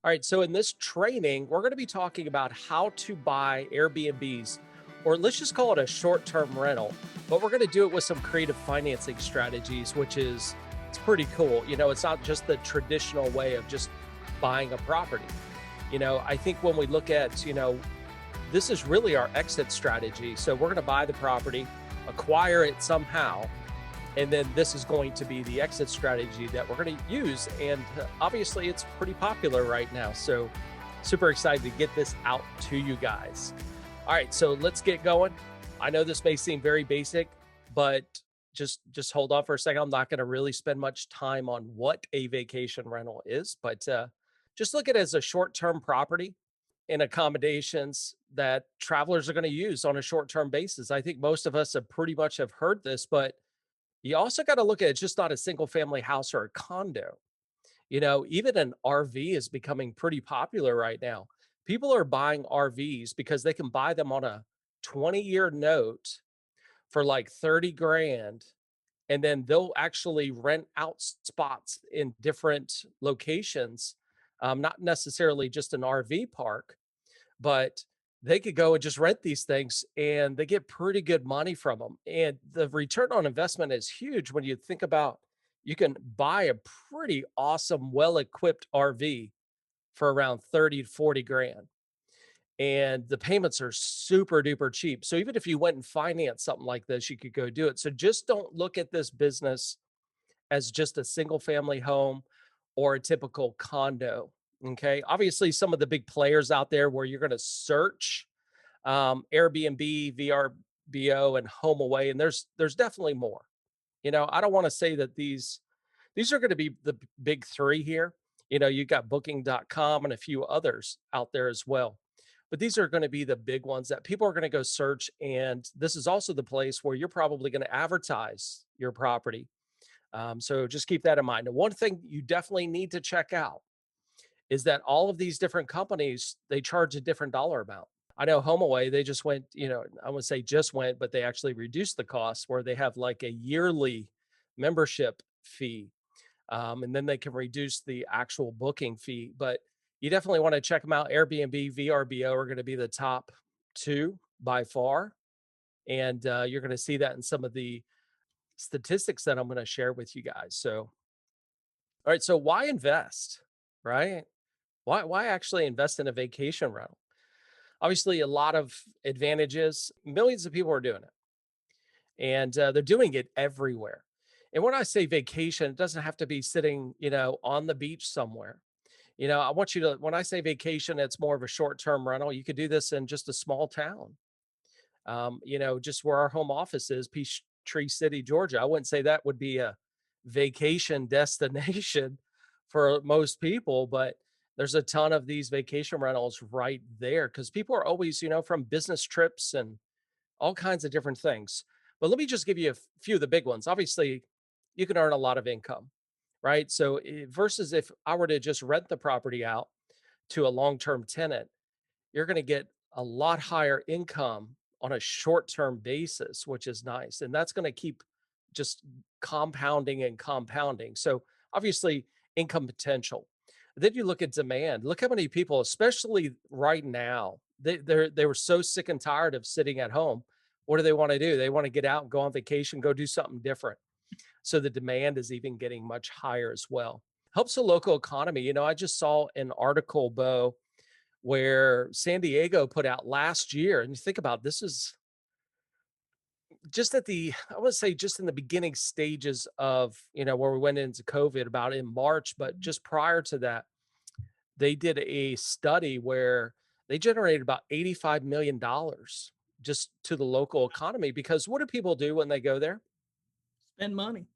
All right, so in this training, we're going to be talking about how to buy Airbnbs, or let's just call it a short term rental. But we're going to do it with some creative financing strategies, which is it's pretty cool. It's not just the traditional way of just buying a property. I think when we look at, this is really our exit strategy. So we're going to buy the property, acquire it somehow, and then this is going to be the exit strategy that we're going to use. And obviously, it's pretty popular right now. So, super excited to get this out to you guys. All right, so let's get going. I know this may seem very basic, but just hold on for a second. I'm not going to really spend much time on what a vacation rental is, but just look at it as a short-term property and accommodations that travelers are going to use on a short-term basis. I think most of us have pretty much have heard this, but you also got to look at it's just not a single family house or a condo. Even an RV is becoming pretty popular right now. People are buying RVs because they can buy them on a 20-year note for like 30 grand. And then they'll actually rent out spots in different locations, not necessarily just an RV park, but they could go and just rent these things and they get pretty good money from them. And the return on investment is huge when you think about you can buy a pretty awesome, well equipped RV for around 30 to 40 grand. And the payments are super duper cheap. So even if you went and financed something like this, you could go do it. So just don't look at this business as just a single family home or a typical condo. Okay. Obviously, some of the big players out there where you're going to search Airbnb, VRBO, and HomeAway, and there's definitely more. I don't want to say that these are going to be the big three here. You got Booking.com and a few others out there as well. But these are going to be the big ones that people are going to go search. And this is also the place where you're probably going to advertise your property, so just keep that in mind. And one thing you definitely need to check out is that all of these different companies, they charge a different dollar amount. I know HomeAway, they just went, I wouldn't say just went, but they actually reduced the cost where they have like a yearly membership fee. And then they can reduce the actual booking fee. But you definitely want to check them out. Airbnb, VRBO are going to be the top two by far. And you're going to see that in some of the statistics that I'm going to share with you guys. So, all right, so why invest, right? Why actually invest in a vacation rental? Obviously, a lot of advantages. Millions of people are doing it, and they're doing it everywhere. And when I say vacation, it doesn't have to be sitting, on the beach somewhere. I want you to when I say vacation, it's more of a short-term rental. You could do this in just a small town. Just where our home office is, Peachtree City, Georgia. I wouldn't say that would be a vacation destination for most people, but there's a ton of these vacation rentals right there because people are always, from business trips and all kinds of different things. But let me just give you a few of the big ones. Obviously, you can earn a lot of income, right? So versus if I were to just rent the property out to a long-term tenant, you're going to get a lot higher income on a short-term basis, which is nice. And that's going to keep just compounding and compounding. So obviously, income potential. Then you look at demand. Look how many people, especially right now, they were so sick and tired of sitting at home. What do they want to do? They want to get out and go on vacation, go do something different. So the demand is even getting much higher as well. Helps the local economy. I just saw an article, Bo, where San Diego put out last year. And you think about this is just at the, I would say just in the beginning stages of, where we went into COVID about in March, but just prior to that, they did a study where they generated about $85 million just to the local economy. Because what do people do when they go there? Spend money.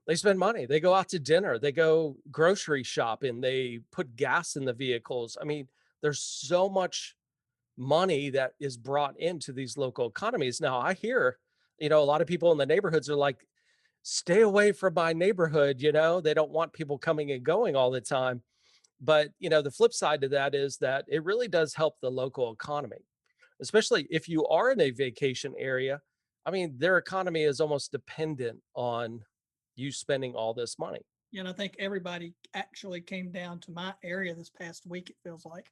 They spend money. They go out to dinner. They go grocery shopping. They put gas in the vehicles. I mean, there's so much money that is brought into these local economies. Now, I hear, a lot of people in the neighborhoods are like, stay away from my neighborhood. They don't want people coming and going all the time. But, the flip side to that is that it really does help the local economy, especially if you are in a vacation area. I mean, their economy is almost dependent on you spending all this money. And I think everybody actually came down to my area this past week, it feels like.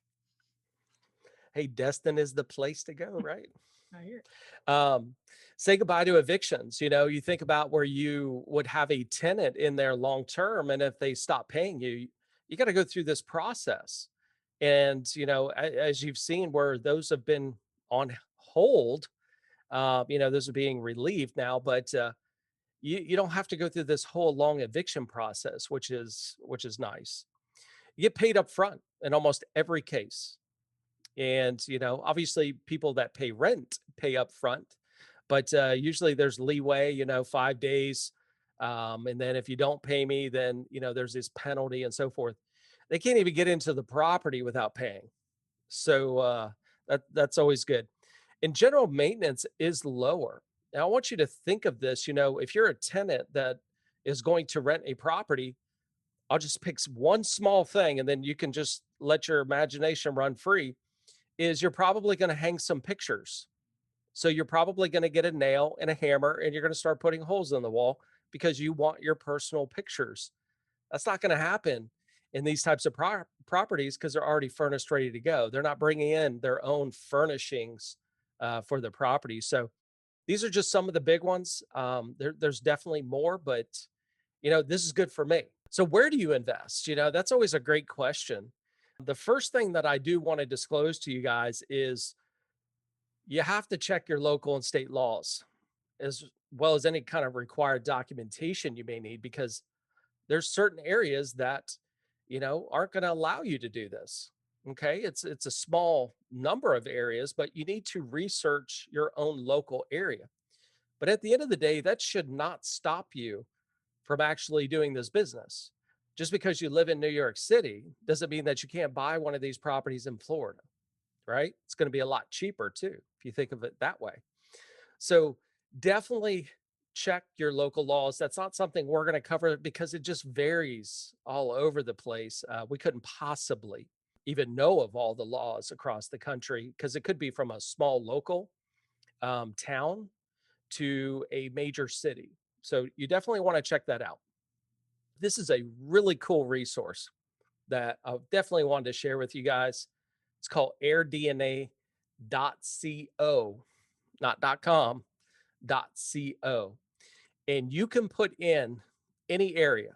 Hey, Destin is the place to go, right? I hear it. Um, Say goodbye to evictions. You think about where you would have a tenant in there long term, and if they stop paying you, you got to go through this process. And as you've seen, where those have been on hold, those are being relieved now, but you don't have to go through this whole long eviction process, which is nice. You get paid up front in almost every case. And, obviously people that pay rent pay up front, but usually there's leeway, 5 days. And then if you don't pay me, then, there's this penalty and so forth. They can't even get into the property without paying. So that's always good. And general maintenance is lower. Now, I want you to think of this, if you're a tenant that is going to rent a property, I'll just pick one small thing and then you can just let your imagination run free is you're probably going to hang some pictures. So you're probably going to get a nail and a hammer and you're going to start putting holes in the wall because you want your personal pictures. That's not going to happen in these types of properties because they're already furnished, ready to go. They're not bringing in their own furnishings for the property. So these are just some of the big ones. There's definitely more, but this is good for me. So where do you invest? That's always a great question. The first thing that I do want to disclose to you guys is you have to check your local and state laws as well as any kind of required documentation you may need because there's certain areas that aren't going to allow you to do this. Okay, it's a small number of areas, but you need to research your own local area. But at the end of the day, that should not stop you from actually doing this business. Just because you live in New York City doesn't mean that you can't buy one of these properties in Florida, right? It's going to be a lot cheaper too, if you think of it that way. So definitely check your local laws. That's not something we're going to cover because it just varies all over the place. We couldn't possibly even know of all the laws across the country because it could be from a small local town to a major city. So you definitely want to check that out. This is a really cool resource that I definitely wanted to share with you guys. It's called airdna.co, not .com, .co. And you can put in any area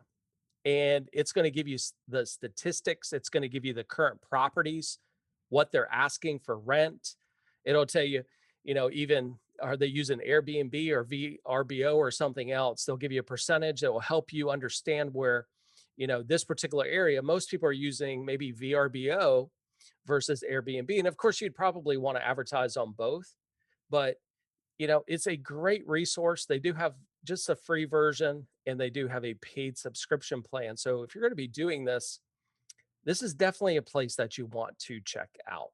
and it's going to give you the statistics. It's going to give you the current properties, what they're asking for rent. It'll tell you, even are they using Airbnb or VRBO or something else? They'll give you a percentage that will help you understand where, this particular area, most people are using maybe VRBO versus Airbnb. And of course, you'd probably want to advertise on both, but it's a great resource. They do have just a free version and they do have a paid subscription plan. So if you're going to be doing this, this is definitely a place that you want to check out.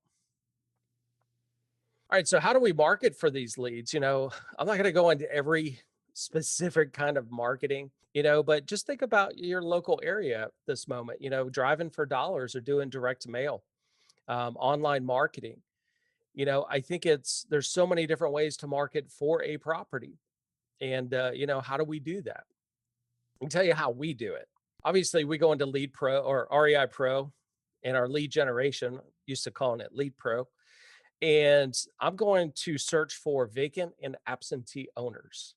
All right. So how do we market for these leads? I'm not going to go into every specific kind of marketing, but just think about your local area at this moment, driving for dollars or doing direct mail, online marketing. I think there's so many different ways to market for a property. And, how do we do that? I can tell you how we do it. Obviously, we go into Lead Pro or REI Pro and our lead generation, used to calling it Lead Pro. And I'm going to search for vacant and absentee owners.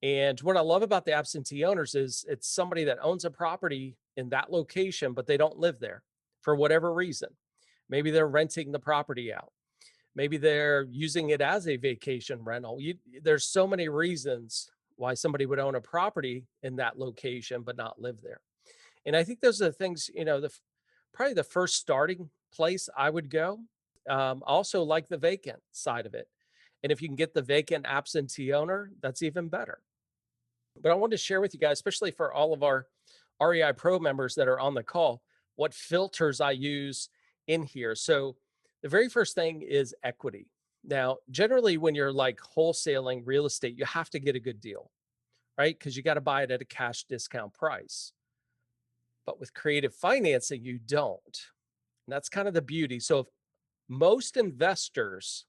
And what I love about the absentee owners is it's somebody that owns a property in that location, but they don't live there for whatever reason. Maybe they're renting the property out. Maybe they're using it as a vacation rental. There's so many reasons why somebody would own a property in that location but not live there. And I think those are the things, probably the first starting place I would go. Also, like the vacant side of it. And if you can get the vacant absentee owner, that's even better. But I wanted to share with you guys, especially for all of our REI Pro members that are on the call, what filters I use in here. So the very first thing is equity. Now, generally, when you're like wholesaling real estate, you have to get a good deal, right? Because you got to buy it at a cash discount price. But with creative financing, you don't. And that's kind of the beauty. So if most investors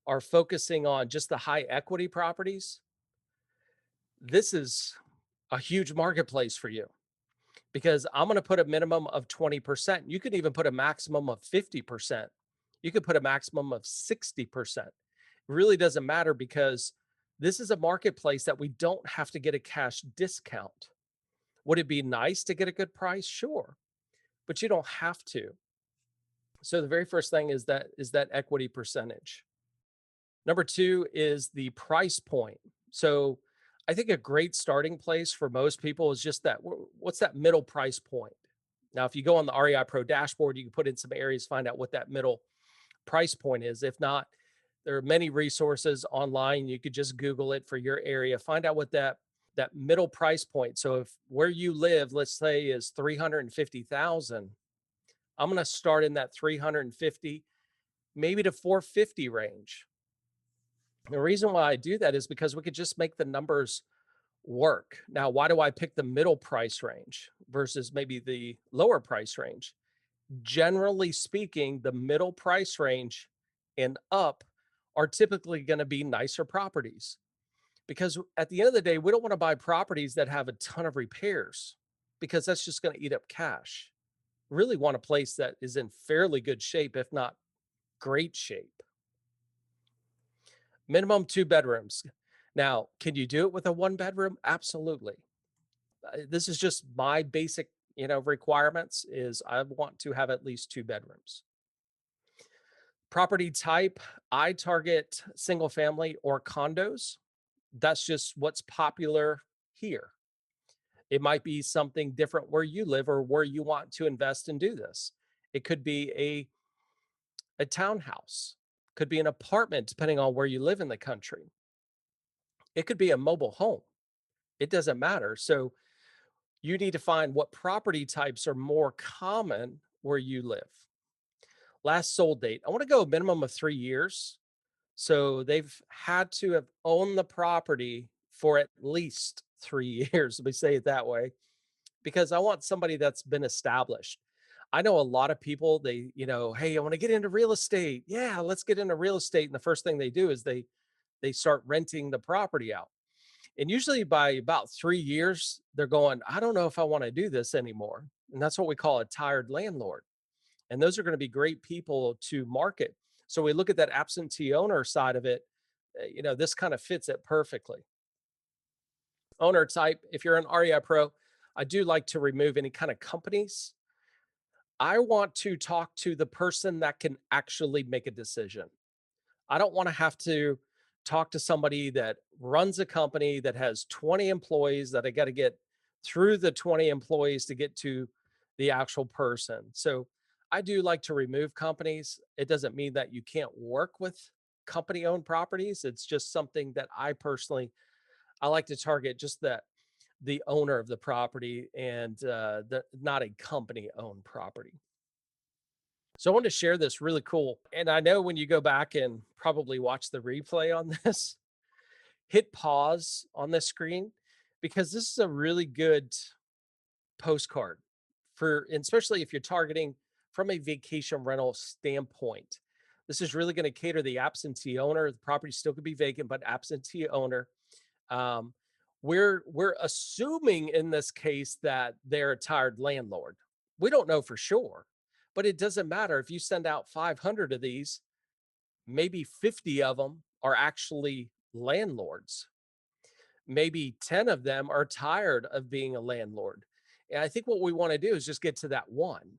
are focusing on just the high equity properties, this is a huge marketplace for you. because I'm going to put a minimum of 20%. You could even put a maximum of 50%. You could put a maximum of 60%. It really doesn't matter because this is a marketplace that we don't have to get a cash discount. Would it be nice to get a good price? Sure, but you don't have to. So the very first thing is that equity percentage. Number 2 is the price point. So I think a great starting place for most people is just that what's that middle price point? Now, if you go on the REI Pro dashboard, you can put in some areas, find out what that middle price point is. If not, there are many resources online. You could just Google it for your area, find out what that middle price point. So if where you live, let's say is 350,000, I'm going to start in that 350 maybe to 450 range. The reason why I do that is because we could just make the numbers work. Now, why do I pick the middle price range versus maybe the lower price range? Generally speaking, the middle price range and up are typically going to be nicer properties because at the end of the day, we don't want to buy properties that have a ton of repairs because that's just going to eat up cash. Really want a place that is in fairly good shape, if not great shape. Minimum 2 bedrooms. Now, can you do it with a 1 bedroom? Absolutely. This is just my basic, requirements is I want to have at least 2 bedrooms. Property type, I target single family or condos. That's just what's popular here. It might be something different where you live or where you want to invest and do this. It could be a townhouse, could be an apartment, depending on where you live in the country. It could be a mobile home. It doesn't matter. So you need to find what property types are more common where you live. Last sold date. I want to go a minimum of 3 years. So they've had to have owned the property for at least 3 years. Let me say it that way, because I want somebody that's been established. I know a lot of people, hey, I want to get into real estate. Yeah, let's get into real estate. And the first thing they do is they start renting the property out. And usually by about 3 years, they're going, I don't know if I want to do this anymore. And that's what we call a tired landlord. And those are going to be great people to market. So we look at that absentee owner side of it. This kind of fits it perfectly. Owner type, if you're an REI Pro, I do like to remove any kind of companies. I want to talk to the person that can actually make a decision. I don't want to have to talk to somebody that runs a company that has 20 employees that I got to get through the 20 employees to get to the actual person. So I do like to remove companies. It doesn't mean that you can't work with company owned properties. It's just something that I like to target just that the owner of the property and not a company owned property. So I wanted to share this really cool. And I know when you go back and probably watch the replay on this, hit pause on the screen because this is a really good postcard and especially if you're targeting from a vacation rental standpoint. This is really going to cater the absentee owner. The property still could be vacant, but absentee owner. Um, we're assuming in this case that they're a tired landlord. We don't know for sure, but it doesn't matter if you send out 500 of these, maybe 50 of them are actually landlords. Maybe 10 of them are tired of being a landlord. And I think what we want to do is just get to that one,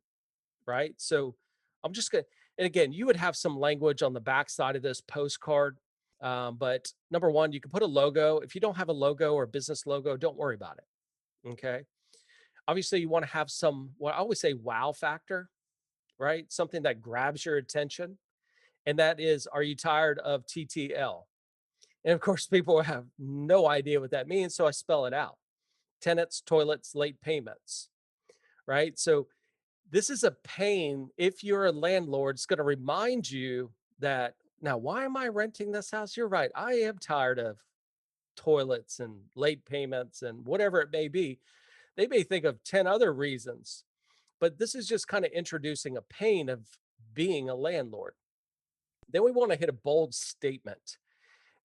right? So I'm just going to, and again, you would have some language on the back side of this postcard. But number one, you can put a logo. If you don't have a logo or business logo, don't worry about it. Okay. Obviously, you want to have what I always say, wow factor, right? Something that grabs your attention. And that is, are you tired of TTL? And of course, people have no idea what that means. So I spell it out: tenants, toilets, late payments, right? So this is a pain. If you're a landlord, it's going to remind you that now, why am I renting this house? You're right. I am tired of toilets and late payments and whatever it may be. They may think of 10 other reasons, but this is just kind of introducing a pain of being a landlord. Then we want to hit a bold statement.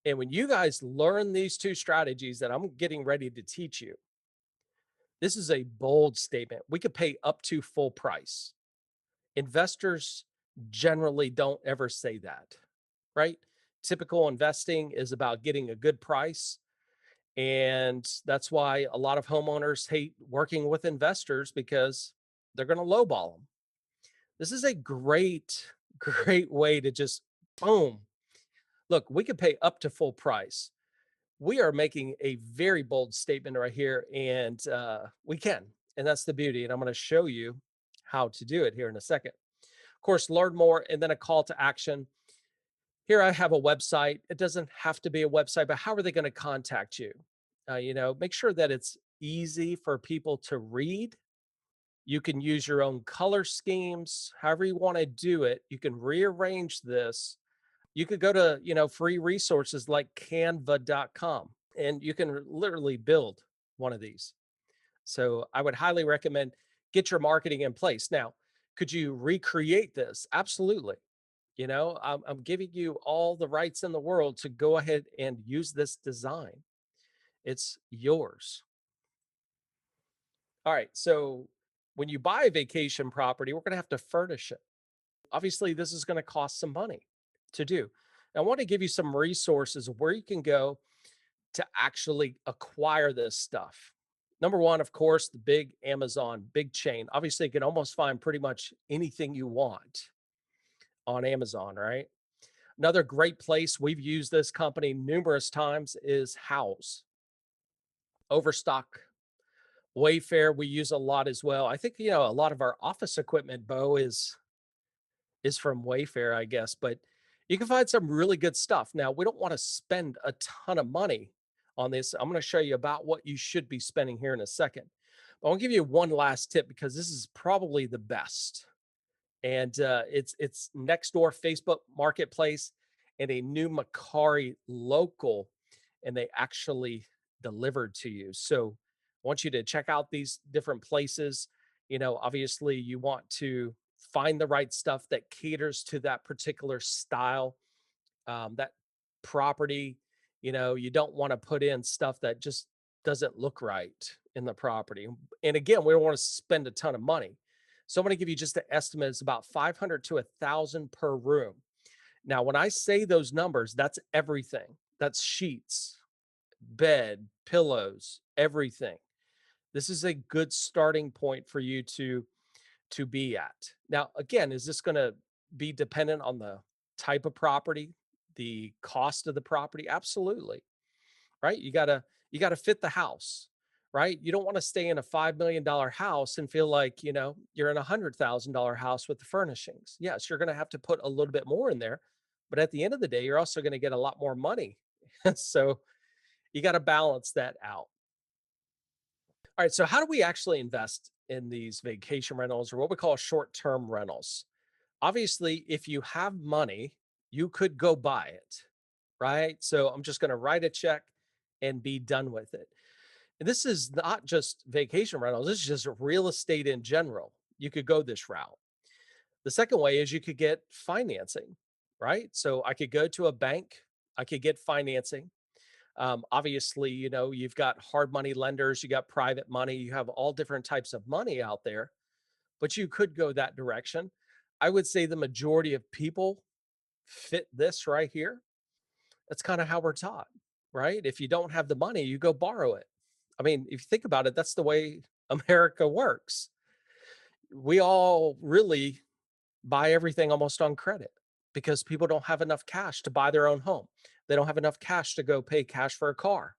And when you guys learn these two strategies that I'm getting ready to teach you, This is a bold statement. We could pay up to full price. Investors generally don't ever say that, right? Typical investing is about getting a good price. And that's why a lot of homeowners hate working with investors because they're going to lowball them. This is a great, great way to just boom. Look, we could pay up to full price. We are making a very bold statement right here, and we can. And that's the beauty. And I'm going to show you how to do it here in a second. Of course, learn more and then a call to action. Here I have a website. It doesn't have to be a website, but how are they going to contact you? Make sure that it's easy for people to read. You can use your own color schemes, however you want to do it. You can rearrange this. You could go to, free resources like canva.com and you can literally build one of these. So I would highly recommend get your marketing in place. Now, could you recreate this? Absolutely. I'm giving you all the rights in the world to go ahead and use this design. It's yours. All right. So when you buy a vacation property, we're going to have to furnish it. Obviously, this is going to cost some money to do. I want to give you some resources of where you can go to actually acquire this stuff. Number one, of course, the big Amazon, big chain. Obviously, you can almost find pretty much anything you want on Amazon, right? Another great place, we've used this company numerous times, is House. Overstock, Wayfair, we use a lot as well. I think, a lot of our office equipment, Bo, is from Wayfair, I guess, but you can find some really good stuff. Now, we don't want to spend a ton of money on this. I'm going to show you about what you should be spending here in a second. But I'll give you one last tip because this is probably the best. And it's next door Facebook Marketplace and a new Macari local, and they actually delivered to you. So I want you to check out these different places. Obviously, you want to find the right stuff that caters to that particular style, that property. You don't want to put in stuff that just doesn't look right in the property. And again, we don't want to spend a ton of money. So I'm going to give you just an estimate. It's about 500 to 1,000 per room. Now, when I say those numbers, that's everything. That's sheets, bed, pillows, everything. This is a good starting point for you to be at. Now, again, is this going to be dependent on the type of property, the cost of the property? Absolutely. Right? You got to fit the house, right? You don't want to stay in a $5 million house and feel like, you're in a $100,000 house with the furnishings. Yes, you're going to have to put a little bit more in there, but at the end of the day, you're also going to get a lot more money. So you got to balance that out. All right. So, how do we actually invest in these vacation rentals or what we call short term rentals? Obviously, if you have money, you could go buy it, right? So, I'm just going to write a check and be done with it. And this is not just vacation rentals, this is just real estate in general. You could go this route. The second way is you could get financing, right? So, I could go to a bank, I could get financing. Obviously, you've got hard money lenders, you got private money, you have all different types of money out there, but you could go that direction. I would say the majority of people fit this right here. That's kind of how we're taught, right? If you don't have the money, you go borrow it. I mean, if you think about it, that's the way America works. We all really buy everything almost on credit because people don't have enough cash to buy their own home. They don't have enough cash to go pay cash for a car.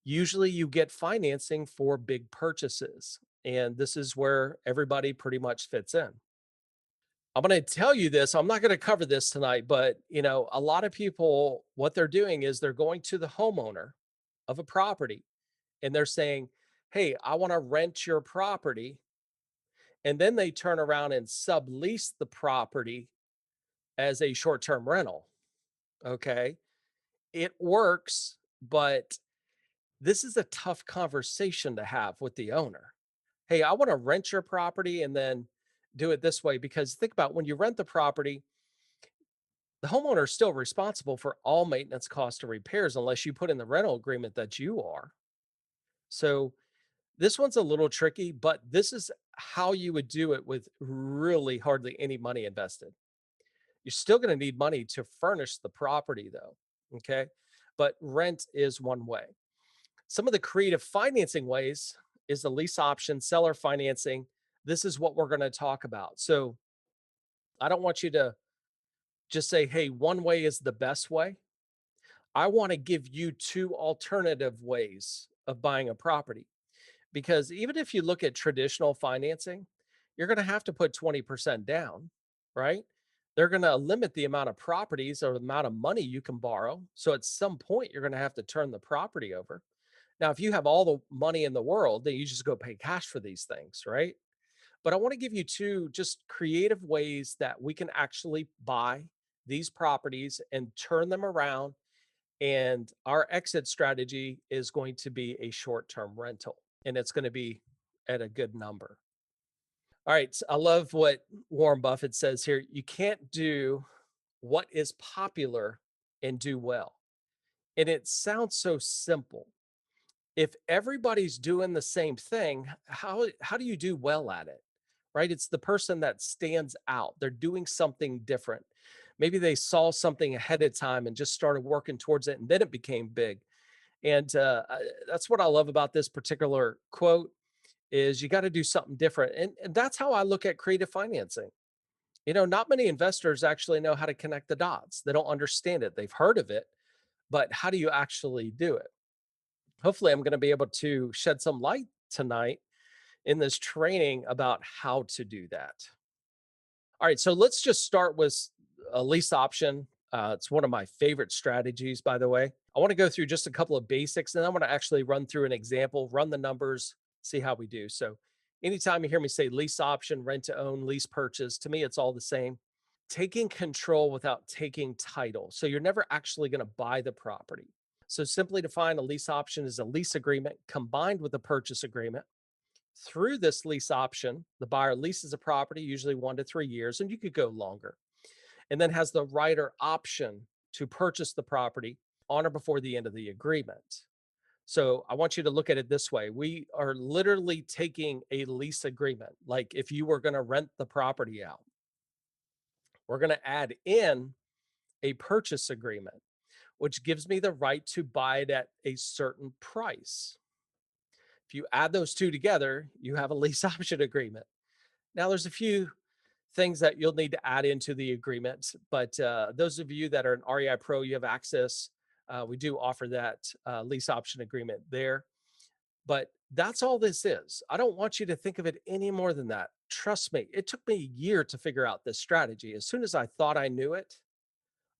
Usually you get financing for big purchases. And this is where everybody pretty much fits in. I'm going to tell you this. I'm not going to cover this tonight, but a lot of people, what they're doing is they're going to the homeowner of a property and they're saying, "Hey, I want to rent your property." And then they turn around and sublease the property as a short term rental. Okay. It works, but this is a tough conversation to have with the owner. "Hey, I want to rent your property and then do it this way." Because think about when you rent the property, the homeowner is still responsible for all maintenance costs and repairs unless you put in the rental agreement that you are. So This one's a little tricky, but this is how you would do it with really hardly any money invested. You're still going to need money to furnish the property, though. Okay. But rent is one way. Some of the creative financing ways is the lease option, seller financing. This is what we're going to talk about. So I don't want you to just say, hey, one way is the best way. I want to give you two alternative ways of buying a property. Because even if you look at traditional financing, you're going to have to put 20% down, right? They're going to limit the amount of properties or the amount of money you can borrow. So at some point, you're going to have to turn the property over. Now, if you have all the money in the world, then you just go pay cash for these things, right? But I want to give you two just creative ways that we can actually buy these properties and turn them around. And our exit strategy is going to be a short term rental, and it's going to be at a good number. All right. So I love what Warren Buffett says here. You can't do what is popular and do well. And it sounds so simple. If everybody's doing the same thing, how do you do well at it? Right? It's the person that stands out. They're doing something different. Maybe they saw something ahead of time and just started working towards it, and then it became big. And that's what I love about this particular quote is you got to do something different. And that's how I look at creative financing. Not many investors actually know how to connect the dots. They don't understand it. They've heard of it, but how do you actually do it? Hopefully, I'm going to be able to shed some light tonight in this training about how to do that. All right, so let's just start with a lease option. It's one of my favorite strategies, by the way. I want to go through just a couple of basics, and I want to actually run through an example, run the numbers, see how we do. So, anytime you hear me say lease option, rent to own, lease purchase, to me, it's all the same. Taking control without taking title. So, you're never actually going to buy the property. So, simply define a lease option is a lease agreement combined with a purchase agreement. Through this lease option, the buyer leases a property, usually 1 to 3 years, and you could go longer, and then has the right or option to purchase the property on or before the end of the agreement. So I want you to look at it this way. We are literally taking a lease agreement. Like if you were going to rent the property out, we're going to add in a purchase agreement, which gives me the right to buy it at a certain price. If you add those two together, you have a lease option agreement. Now, there's a few things that you'll need to add into the agreement, but those of you that are an REI Pro, you have access. We do offer that lease option agreement there. But that's all this is. I don't want you to think of it any more than that. Trust me, it took me a year to figure out this strategy. As soon as I thought I knew it,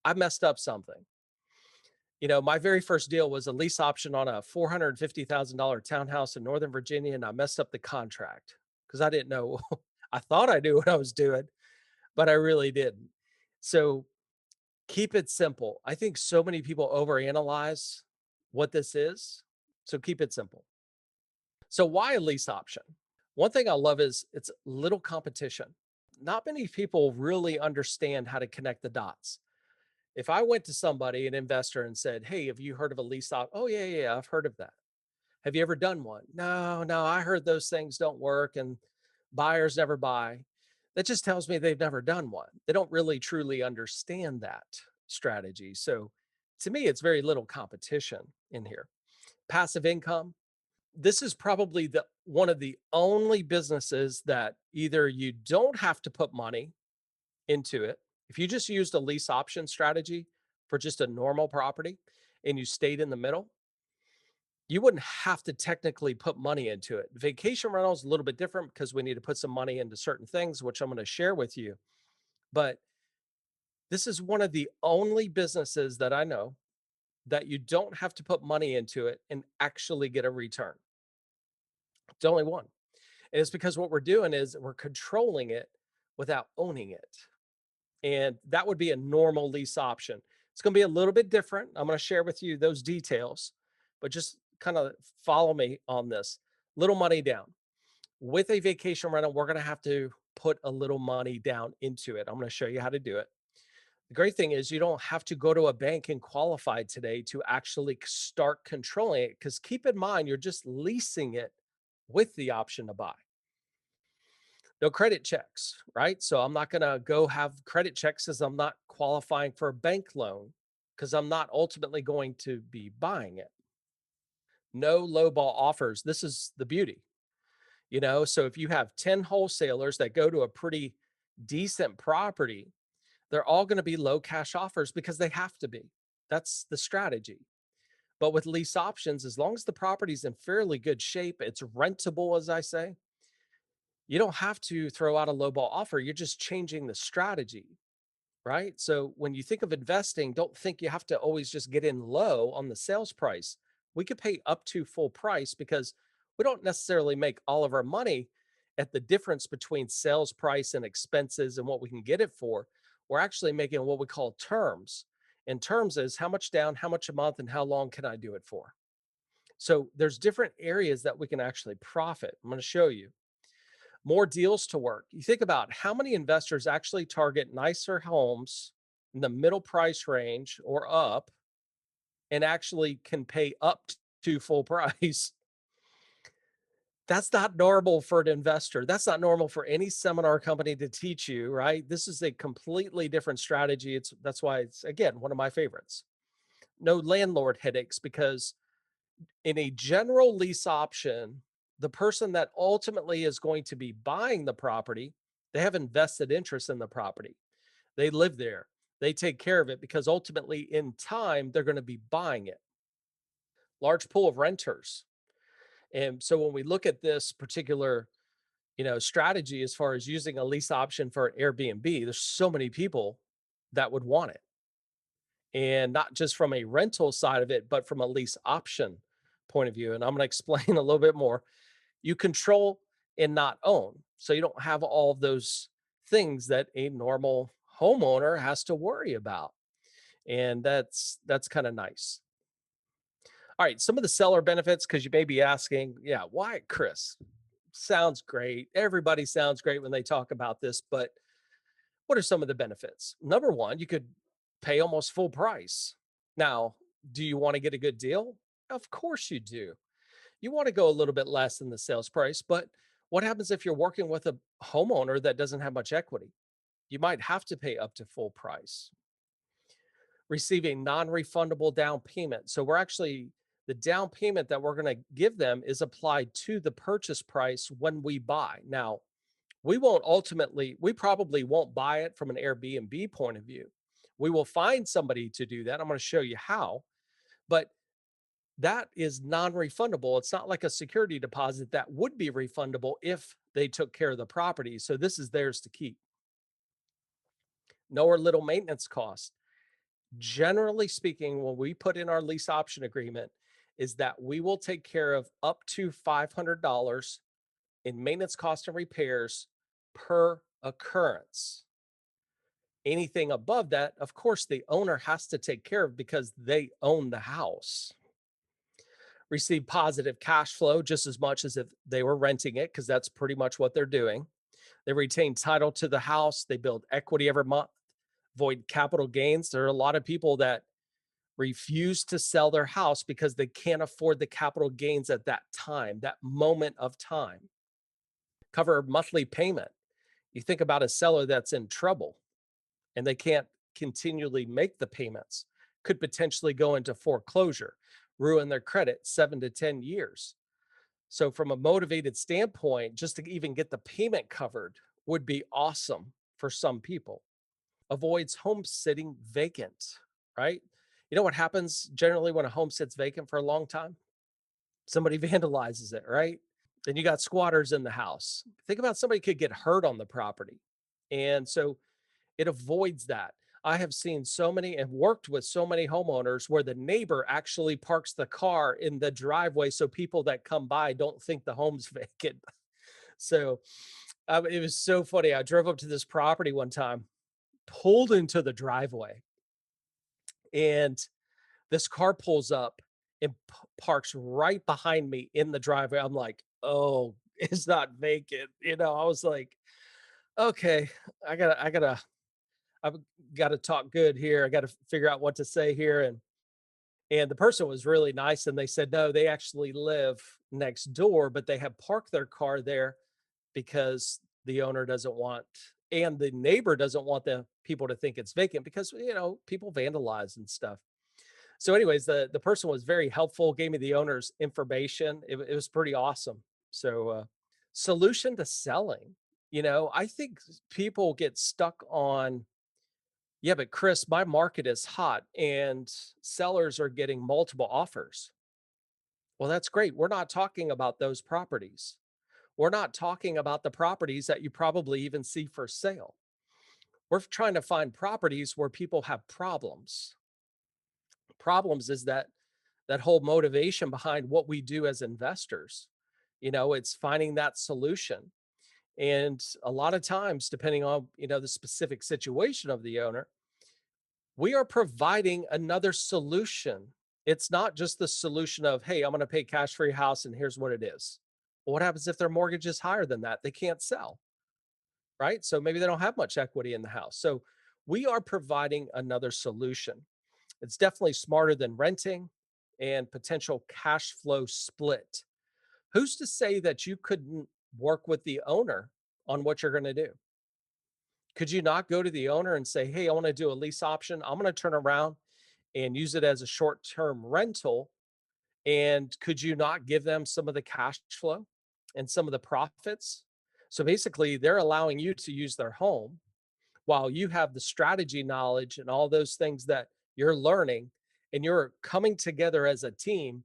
I messed up something. My very first deal was a lease option on a $450,000 townhouse in Northern Virginia, and I messed up the contract because I didn't know. I thought I knew what I was doing, but I really didn't. So keep it simple. I think so many people overanalyze what this is. So keep it simple. So why a lease option? One thing I love is it's little competition. Not many people really understand how to connect the dots. If I went to somebody, an investor, and said, "Hey, have you heard of a lease op?" "Oh, yeah, yeah, yeah, I've heard of that." "Have you ever done one?" "No, no, I heard those things don't work and buyers never buy." That just tells me they've never done one. They don't really truly understand that strategy. So to me, it's very little competition in here. Passive income. This is probably the one of the only businesses that either you don't have to put money into it. If you just used a lease option strategy for just a normal property and you stayed in the middle, you wouldn't have to technically put money into it. Vacation rental is a little bit different because we need to put some money into certain things, which I'm going to share with you. But this is one of the only businesses that I know that you don't have to put money into it and actually get a return. It's the only one. And it's because what we're doing is we're controlling it without owning it. And that would be a normal lease option. It's going to be a little bit different. I'm going to share with you those details, but just kind of follow me on this. Little money down. With a vacation rental, we're going to have to put a little money down into it. I'm going to show you how to do it. The great thing is you don't have to go to a bank and qualify today to actually start controlling it because keep in mind, you're just leasing it with the option to buy. No credit checks, right? So I'm not going to go have credit checks as I'm not qualifying for a bank loan because I'm not ultimately going to be buying it. No lowball offers. This is the beauty, so if you have 10 wholesalers that go to a pretty decent property, they're all going to be low cash offers because they have to be. That's the strategy. But with lease options, as long as the property's in fairly good shape, it's rentable, as I say, you don't have to throw out a lowball offer. You're just changing the strategy, right? So when you think of investing, don't think you have to always just get in low on the sales price. We could pay up to full price because we don't necessarily make all of our money at the difference between sales price and expenses and what we can get it for. We're actually making what we call terms. And terms is how much down, how much a month, and how long can I do it for? So there's different areas that we can actually profit. I'm going to show you more deals to work. You think about how many investors actually target nicer homes in the middle price range or up and actually can pay up to full price. That's not normal for an investor. That's not normal for any seminar company to teach you, right? This is a completely different strategy. That's why it's again one of my favorites. No landlord headaches because in a general lease option, the person that ultimately is going to be buying the property, they have invested interest in the property. They live there. They take care of it because ultimately in time they're going to be buying it. Large pool of renters. And so when we look at this particular, strategy as far as using a lease option for an Airbnb, there's so many people that would want it. And not just from a rental side of it, but from a lease option point of view. And I'm going to explain a little bit more. You control and not own. So you don't have all of those things that a normal homeowner has to worry about. And that's kind of nice. All right, some of the seller benefits because you may be asking, yeah, why Chris? Sounds great. Everybody sounds great when they talk about this, but what are some of the benefits? Number one, you could pay almost full price. Now, do you want to get a good deal? Of course you do. You want to go a little bit less than the sales price, but what happens if you're working with a homeowner that doesn't have much equity? You might have to pay up to full price. Receive a non-refundable down payment. So we're actually the down payment that we're going to give them is applied to the purchase price when we buy. Now, we probably won't buy it from an Airbnb point of view. We will find somebody to do that. I'm going to show you how, but that is non-refundable. It's not like a security deposit that would be refundable if they took care of the property. So this is theirs to keep. No or little maintenance costs. Generally speaking, when we put in our lease option agreement, is that we will take care of up to $500 in maintenance costs and repairs per occurrence. Anything above that, of course, the owner has to take care of because they own the house. Receive positive cash flow just as much as if they were renting it, because that's pretty much what they're doing. They retain title to the house. They build equity every month, avoid capital gains. There are a lot of people that refuse to sell their house because they can't afford the capital gains at that time, that moment of time. Cover monthly payment. You think about a seller that's in trouble and they can't continually make the payments, could potentially go into foreclosure, ruin their credit 7 to 10 years. So, from a motivated standpoint, just to even get the payment covered would be awesome for some people. Avoids home sitting vacant, right? You know what happens generally when a home sits vacant for a long time? Somebody vandalizes it, right? Then you got squatters in the house. Think about somebody could get hurt on the property. And so it avoids that. I have seen so many and worked with so many homeowners where the neighbor actually parks the car in the driveway so people that come by don't think the home's vacant. So it was so funny. I drove up to this property one time, pulled into the driveway, and this car pulls up and parks right behind me in the driveway. I'm like, oh, it's not vacant. I was like, okay, I've got to talk good here. I got to figure out what to say here. And the person was really nice. And they said, no, they actually live next door, but they have parked their car there because the owner doesn't want and the neighbor doesn't want the people to think it's vacant because people vandalize and stuff. So, anyways, the person was very helpful, gave me the owner's information. It was pretty awesome. So, solution to selling. I think people get stuck on, yeah, but Chris, my market is hot and sellers are getting multiple offers. Well, that's great. We're not talking about those properties. We're not talking about the properties that you probably even see for sale. We're trying to find properties where people have problems. Problems is that whole motivation behind what we do as investors. It's finding that solution. And a lot of times, depending on, the specific situation of the owner, we are providing another solution. It's not just the solution of, hey, I'm going to pay cash for your house and here's what it is. Well, what happens if their mortgage is higher than that? They can't sell, right? So maybe they don't have much equity in the house. So we are providing another solution. It's definitely smarter than renting and potential cash flow split. Who's to say that you couldn't work with the owner on what you're going to do? Could you not go to the owner and say, hey, I want to do a lease option. I'm going to turn around and use it as a short term rental. And could you not give them some of the cash flow and some of the profits? So basically, they're allowing you to use their home while you have the strategy knowledge and all those things that you're learning, and you're coming together as a team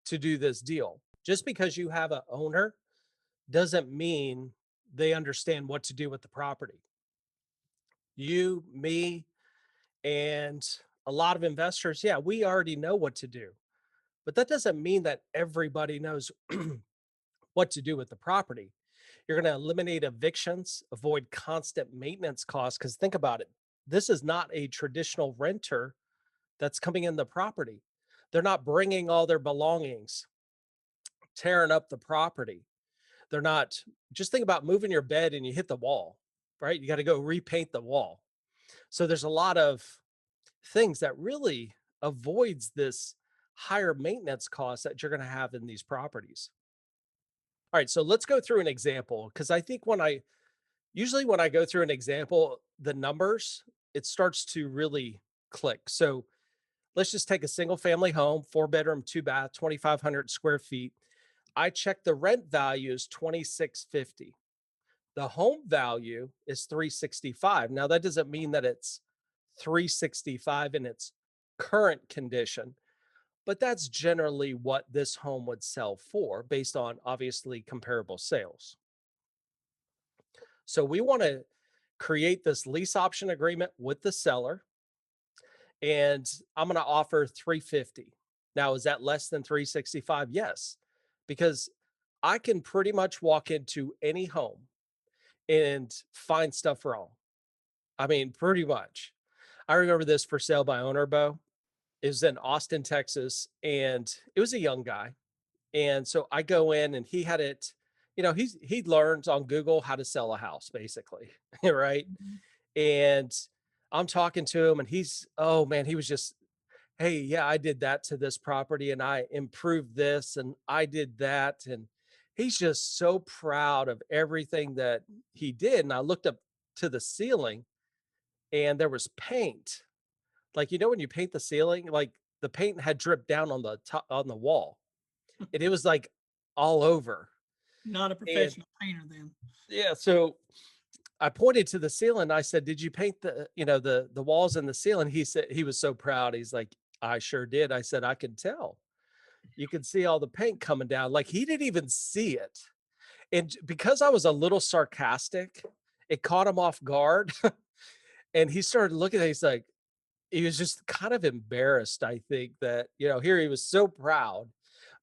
to do this deal. Just because you have an owner doesn't mean they understand what to do with the property. You, me, and a lot of investors, yeah, we already know what to do. But that doesn't mean that everybody knows what to do with the property. You're going to eliminate evictions, avoid constant maintenance costs. Because think about it, this is not a traditional renter that's coming in the property. They're not bringing all their belongings, tearing up the property. They're not, just think about moving your bed and you hit the wall, right? You got to go repaint the wall. So there's a lot of things that really avoids this higher maintenance costs that you're going to have in these properties. All right, so let's go through an example because I think when I go through an example, the numbers, it starts to really click. So let's just take a single family home, 4 bedroom, 2 bath, 2,500 square feet. I check the rent value is 2,650. The home value is 365. Now that doesn't mean that it's 365 in its current condition, but that's generally what this home would sell for based on obviously comparable sales. So we want to create this lease option agreement with the seller, and I'm going to offer 350. Now, is that less than 365? Yes, because I can pretty much walk into any home and find stuff wrong. I mean, pretty much. I remember this for sale by owner, Bo. It was in Austin, Texas, and it was a young guy. And so I go in and he had it, he learns on Google how to sell a house, basically, right? Mhm. And I'm talking to him and oh man, he was just, hey, yeah, I did that to this property and I improved this and I did that. And he's just so proud of everything that he did. And I looked up to the ceiling and there was paint. Like, when you paint the ceiling, like the paint had dripped down on the top on the wall and it was like all over. Not a And professional painter then. yeah, so I pointed to the ceiling. I said, "Did you paint the walls and the ceiling?" He said he was so proud. He's like, "I sure did." I said, "I could tell. You could see all the paint coming down." Like he didn't even see it. And because I was a little sarcastic, it caught him off guard. And he started looking at it. He's like, he was just kind of embarrassed, I think, that, here he was so proud.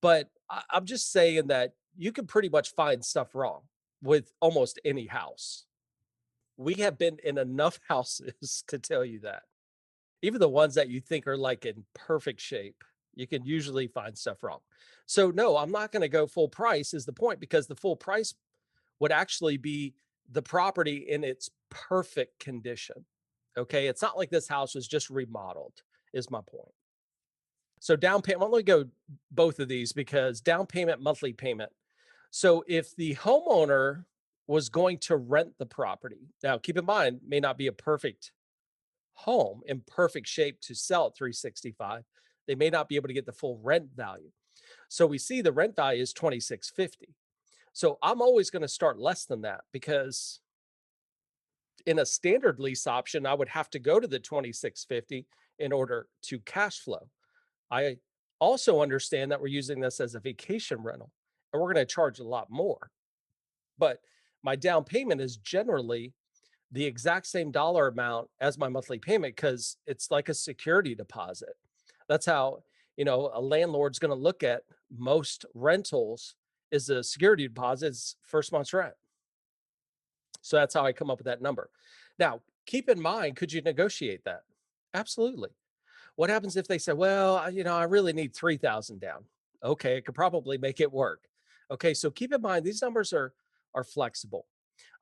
But I'm just saying that you can pretty much find stuff wrong with almost any house. We have been in enough houses to tell you that. Even the ones that you think are like in perfect shape, you can usually find stuff wrong. So no, I'm not going to go full price is the point, because the full price would actually be the property in its perfect condition. Okay? It's not like this house was just remodeled is my point. So down payment, let me go both of these because down payment, monthly payment. So if the homeowner was going to rent the property, now keep in mind, may not be a perfect home in perfect shape to sell at 365. They may not be able to get the full rent value. So we see the rent value is 2650. So I'm always going to start less than that because in a standard lease option, I would have to go to the 2650 in order to cash flow. I also understand that we're using this as a vacation rental and we're going to charge a lot more. But my down payment is generally the exact same dollar amount as my monthly payment because it's like a security deposit. That's how, a landlord's going to look at most rentals is a security deposit, is first month's rent. So that's how I come up with that number. Now, keep in mind, could you negotiate that? Absolutely. What happens if they say, well, I really need 3,000 down? Okay, I could probably make it work. Okay, so keep in mind these numbers are flexible.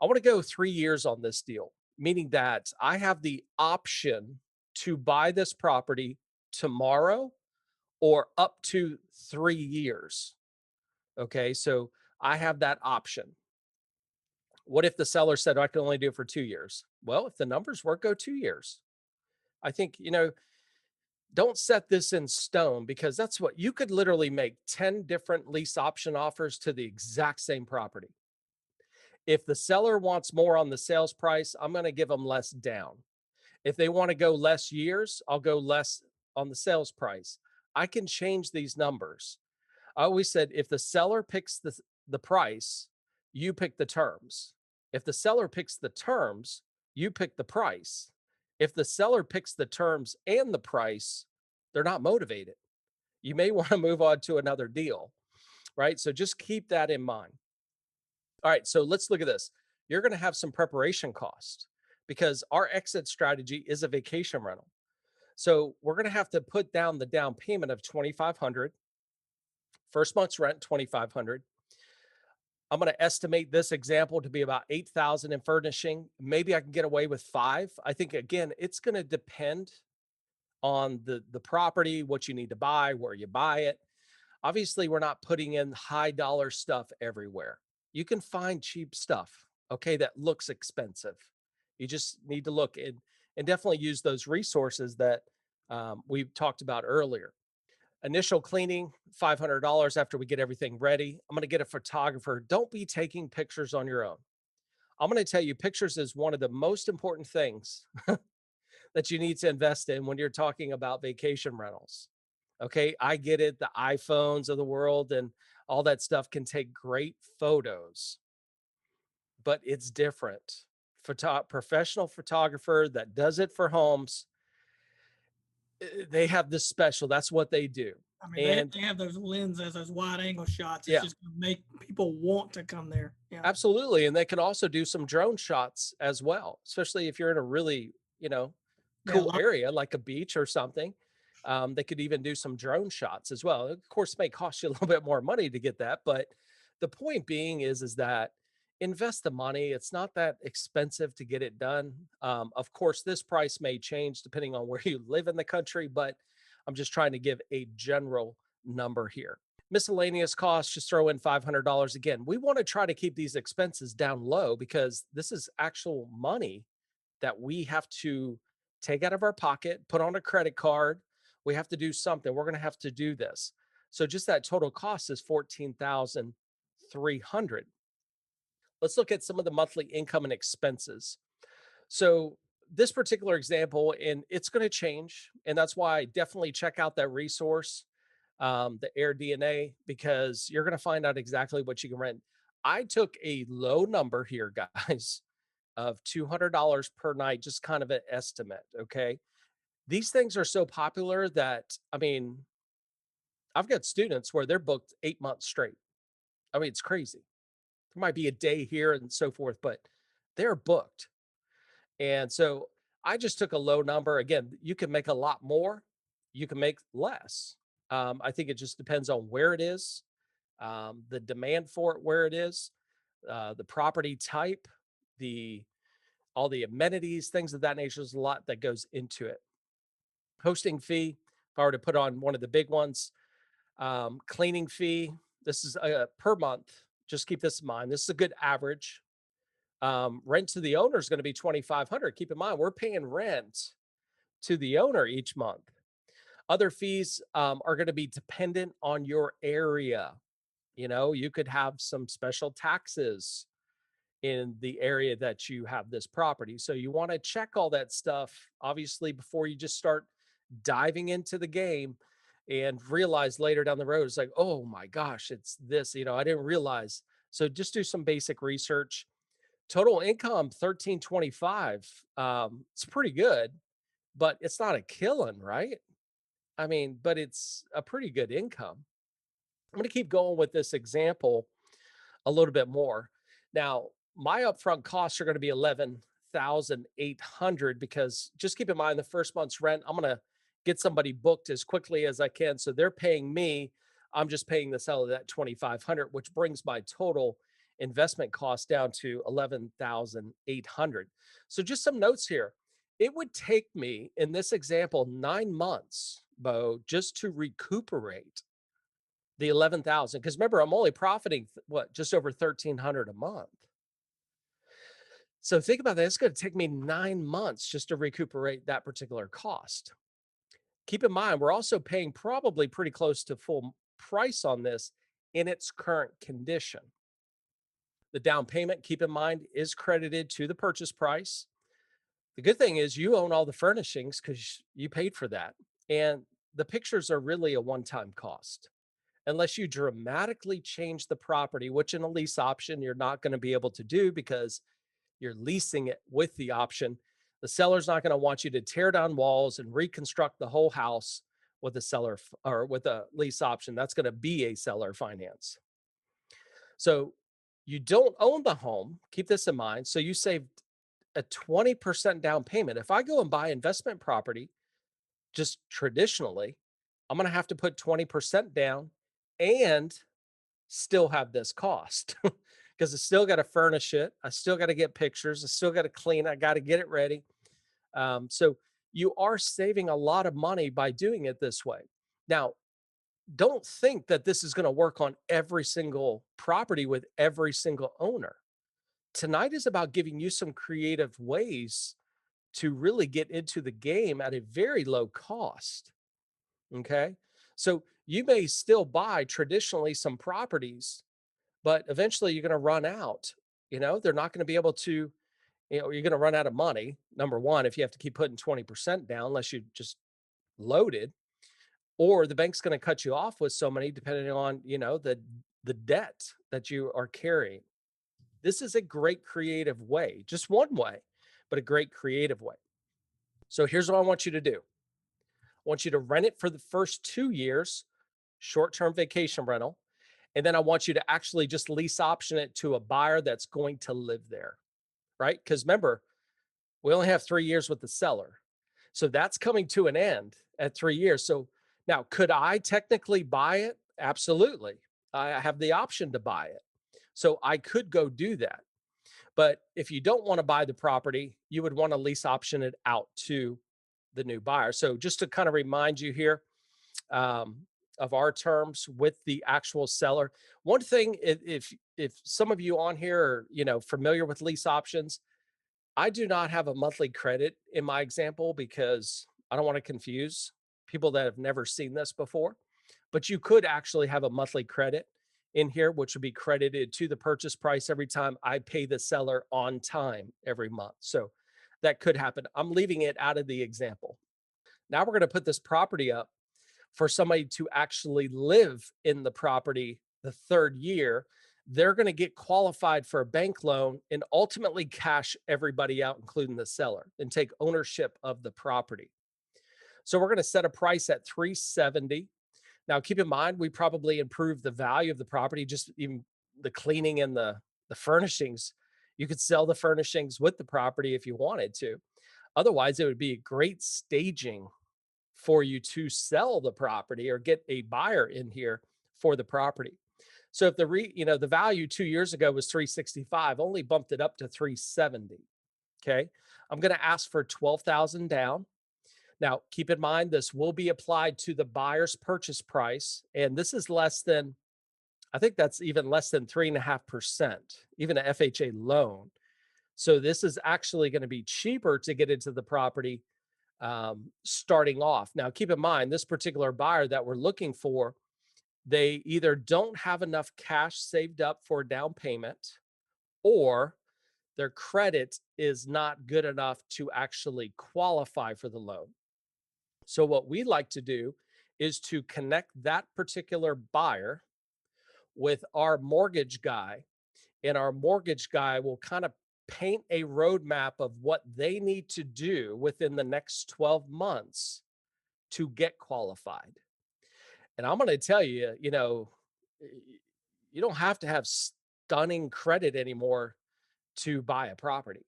I want to go 3 years on this deal, meaning that I have the option to buy this property tomorrow or up to 3 years. Okay, so I have that option. What if the seller said I can only do it for 2 years? Well, if the numbers work, go 2 years. I think, don't set this in stone because that's what you could literally make 10 different lease option offers to the exact same property. If the seller wants more on the sales price, I'm going to give them less down. If they want to go less years, I'll go less on the sales price. I can change these numbers. I always said if the seller picks the price, you pick the terms. If the seller picks the terms, you pick the price. If the seller picks the terms and the price, they're not motivated. You may want to move on to another deal, right? So just keep that in mind. All right, so let's look at this. You're going to have some preparation costs because our exit strategy is a vacation rental. So we're going to have to put down the down payment of 2,500, first month's rent 2,500. I'm going to estimate this example to be about 8,000 in furnishing. Maybe I can get away with 5. I think again, it's going to depend on the property, what you need to buy, where you buy it. Obviously, we're not putting in high dollar stuff everywhere. You can find cheap stuff, okay, that looks expensive. You just need to look and definitely use those resources that we talked about earlier. Initial cleaning, $500 after we get everything ready. I'm going to get a photographer. Don't be taking pictures on your own. I'm going to tell you, pictures is one of the most important things that you need to invest in when you're talking about vacation rentals. Okay, I get it. The iPhones of the world and all that stuff can take great photos, but it's different. Professional photographer that does it for homes, they have this special. That's what they do. I mean, And they have those lenses, those wide angle shots. It's yeah, just gonna make people want to come there. Yeah. absolutely. And they can also do some drone shots as well, especially if you're in a really, Yeah. A cool lot. area like a beach or something. They could even do some drone shots as well. Of course, it may cost you a little bit more money to get that, but the point being is that invest the money. It's not that expensive to get it done. Of course, this price may change depending on where you live in the country, but I'm just trying to give a general number here. Miscellaneous costs, just throw in $500. Again, we want to try to keep these expenses down low because this is actual money that we have to take out of our pocket, put on a credit card. We have to do something. We're going to have to do this. So just that total cost is 14,300. Let's look at some of the monthly income and expenses. So this particular example, and it's going to change, and that's why I definitely check out that resource, the Air DNA, because you're going to find out exactly what you can rent. I took a low number here, guys, of $200 per night, just kind of an estimate. Okay. These things are so popular that, I mean, I've got students where they're booked 8 months straight. I mean, it's crazy. There might be a day here and so forth, but they're booked. And so I just took a low number. Again, you can make a lot more, you can make less. I think it just depends on where it is, the demand for it, where it is, the property type, the all the amenities, things of that nature. There's a lot that goes into it. Hosting fee, I were to put on one of the big ones, cleaning fee, this is per month. Just keep this in mind. This is a good average. Rent to the owner is going to be 2,500. Keep in mind, we're paying rent to the owner each month. Other fees are going to be dependent on your area. You know, you could have some special taxes in the area that you have this property. So you want to check all that stuff, obviously, before you just start diving into the game and realize later down the road, it's like, oh my gosh, it's this, I didn't realize. So just do some basic research. Total income 1325. It's pretty good, but it's not a killing, right? I mean, but it's a pretty good income. I'm going to keep going with this example a little bit more. Now, my upfront costs are going to be 11,800 because just keep in mind the first month's rent, I'm going to get somebody booked as quickly as I can. So they're paying me. I'm just paying the seller that 2,500, which brings my total investment cost down to 11,800. So just some notes here. It would take me in this example 9 months, Bo, just to recuperate the 11,000, because remember, I'm only profiting what, just over 1,300 a month. So think about that. It's going to take me 9 months just to recuperate that particular cost. Keep in mind, we're also paying probably pretty close to full price on this in its current condition. The down payment, keep in mind, is credited to the purchase price. The good thing is you own all the furnishings because you paid for that. And the pictures are really a one-time cost. Unless you dramatically change the property, which in a lease option, you're not going to be able to do because you're leasing it with the option. The seller's not going to want you to tear down walls and reconstruct the whole house with a seller or with a lease option. That's going to be a seller finance. So you don't own the home. Keep this in mind. So you saved a 20% down payment. If I go and buy investment property, just traditionally, I'm going to have to put 20% down and still have this cost because I still got to furnish it. I still got to get pictures. I still got to clean. I got to get it ready. So you are saving a lot of money by doing it this way. Now, don't think that this is going to work on every single property with every single owner. Tonight is about giving you some creative ways to really get into the game at a very low cost. Okay. So you may still buy traditionally some properties, but eventually you're going to run out. They're not going to be able to, you're going to run out of money. Number one, if you have to keep putting 20% down, unless you just loaded, or the bank's going to cut you off with so many, depending on, the debt that you are carrying. This is a great creative way, just one way, but a great creative way. So here's what I want you to do. I want you to rent it for the first 2 years, short-term vacation rental. And then I want you to actually just lease option it to a buyer that's going to live there, right? Because remember, we only have 3 years with the seller. So that's coming to an end at 3 years. So now, could I technically buy it? Absolutely. I have the option to buy it. So I could go do that. But if you don't want to buy the property, you would want to lease option it out to the new buyer. So just to kind of remind you here, of our terms with the actual seller. One thing, if some of you on here are familiar with lease options, I do not have a monthly credit in my example because I don't want to confuse people that have never seen this before. But you could actually have a monthly credit in here, which would be credited to the purchase price every time I pay the seller on time every month. So that could happen. I'm leaving it out of the example. Now we're going to put this property up for somebody to actually live in the property the third year. They're going to get qualified for a bank loan and ultimately cash everybody out, including the seller, and take ownership of the property. So we're going to set a price at 370. Now, keep in mind, we probably improve the value of the property, just even the cleaning and the furnishings. You could sell the furnishings with the property if you wanted to. Otherwise, it would be a great staging for you to sell the property or get a buyer in here for the property. So if the value 2 years ago was 365, only bumped it up to 370. Okay. I'm going to ask for 12,000 down. Now, keep in mind, this will be applied to the buyer's purchase price. And this is less than, I think that's even less than 3.5%, even a FHA loan. So this is actually going to be cheaper to get into the property starting off. Now, keep in mind, this particular buyer that we're looking for, they either don't have enough cash saved up for a down payment, or their credit is not good enough to actually qualify for the loan. So, what we like to do is to connect that particular buyer with our mortgage guy, and our mortgage guy will kind of paint a roadmap of what they need to do within the next 12 months to get qualified. And I'm going to tell you, y- you don't have to have stunning credit anymore to buy a property.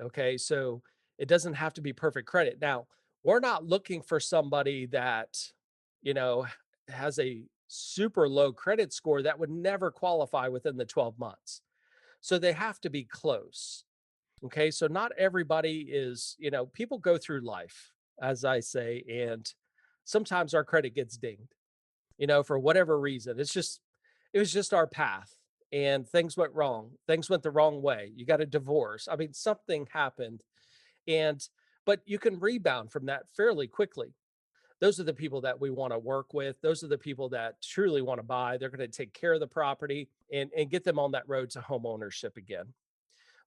Okay. So it doesn't have to be perfect credit. Now, we're not looking for somebody that, you know, has a super low credit score that would never qualify within the 12 months. So they have to be close. Okay. So not everybody is, people go through life, as I say, and sometimes our credit gets dinged, for whatever reason. It was just our path, and things went wrong. Things went the wrong way. You got a divorce. I mean, something happened. And, but you can rebound from that fairly quickly. Those are the people that we want to work with. Those are the people that truly want to buy. They're going to take care of the property and get them on that road to home ownership again.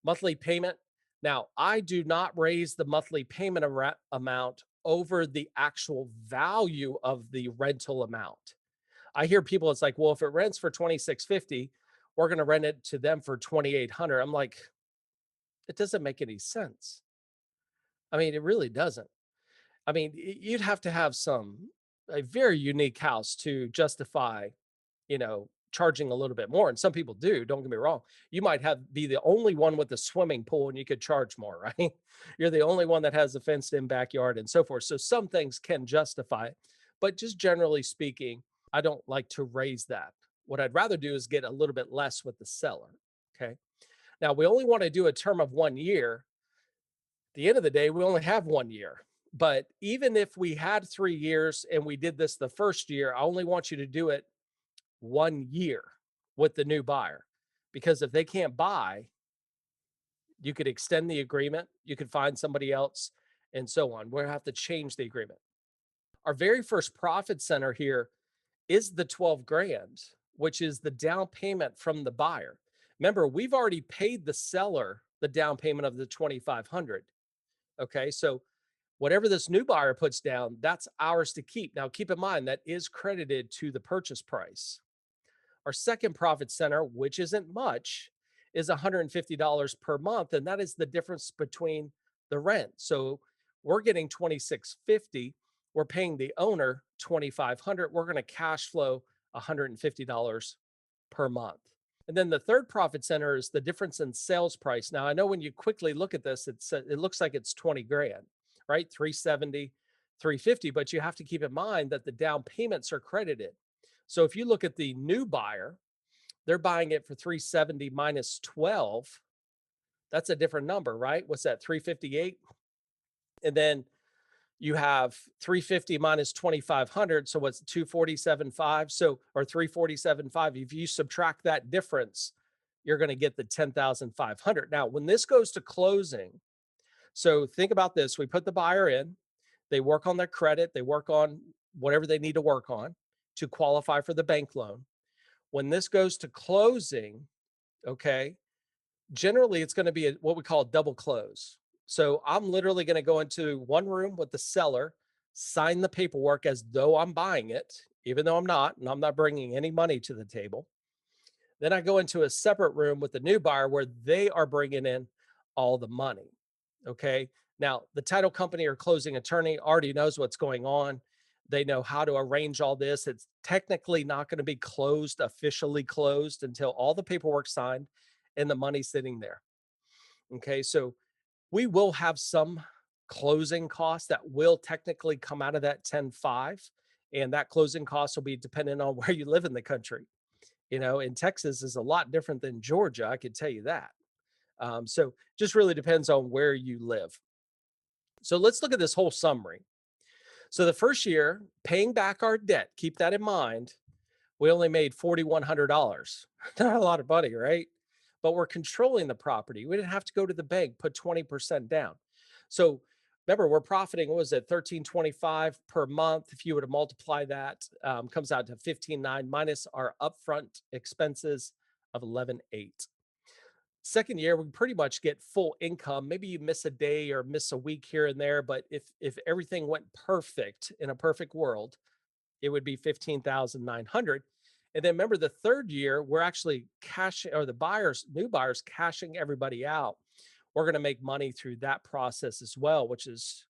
Monthly payment. Now, I do not raise the monthly payment amount over the actual value of the rental amount. I hear people, it's like, well, if it rents for 2650, we're going to rent it to them for 2800. I'm like, it doesn't make any sense. I mean, it really doesn't. I mean, you'd have to have a very unique house to justify, charging a little bit more. And some people do, don't get me wrong. You might be the only one with a swimming pool and you could charge more, right? You're the only one that has a fenced in backyard and so forth. So some things can justify it. But just generally speaking, I don't like to raise that. What I'd rather do is get a little bit less with the seller. Okay. Now, we only want to do a term of 1 year. At the end of the day, we only have 1 year. But even if we had 3 years and we did this the first year, I only want you to do it 1 year with the new buyer. Because if they can't buy, you could extend the agreement, you could find somebody else, and so on. We'll have to change the agreement. Our very first profit center here is the 12 grand, which is the down payment from the buyer. Remember, we've already paid the seller the down payment of the 2,500. Okay. So whatever this new buyer puts down, that's ours to keep. Now, keep in mind that is credited to the purchase price. Our second profit center, which isn't much, is $150 per month. And that is the difference between the rent. So we're getting 2,650. We're paying the owner 2,500. We're going to cash flow $150 per month. And then the third profit center is the difference in sales price. Now, I know when you quickly look at this, it looks like it's 20 grand, right? 370, 350, but you have to keep in mind that the down payments are credited. So if you look at the new buyer, they're buying it for 370 minus 12. That's a different number, right? What's that? 358. And then you have 350 minus 2,500. So what's 247.5? So, or 347.5. If you subtract that difference, you're going to get the 10,500. Now, when this goes to closing, so think about this. We put the buyer in, they work on their credit, they work on whatever they need to work on to qualify for the bank loan. When this goes to closing, okay, generally it's going to be what we call a double close. So I'm literally going to go into one room with the seller, sign the paperwork as though I'm buying it, even though I'm not, and I'm not bringing any money to the table. Then I go into a separate room with the new buyer where they are bringing in all the money. Okay. Now, the title company or closing attorney already knows what's going on. They know how to arrange all this. It's technically not going to be closed, officially closed, until all the paperwork signed and the money sitting there. Okay. So we will have some closing costs that will technically come out of that 10.5. And that closing cost will be dependent on where you live in the country. In Texas is a lot different than Georgia. I can tell you that. So just really depends on where you live. So let's look at this whole summary. So the first year, paying back our debt, keep that in mind, we only made $4,100. Not a lot of money, right? But we're controlling the property. We didn't have to go to the bank, put 20% down. So remember, we're profiting, what was it, 1325 per month. If you were to multiply that, comes out to 15.9 minus our upfront expenses of 11.8. Second year, we pretty much get full income. Maybe you miss a day or miss a week here and there, but if everything went perfect in a perfect world, it would be 15,900. And then remember the third year, we're actually cashing, or the buyers, new buyers cashing everybody out. We're going to make money through that process as well, which is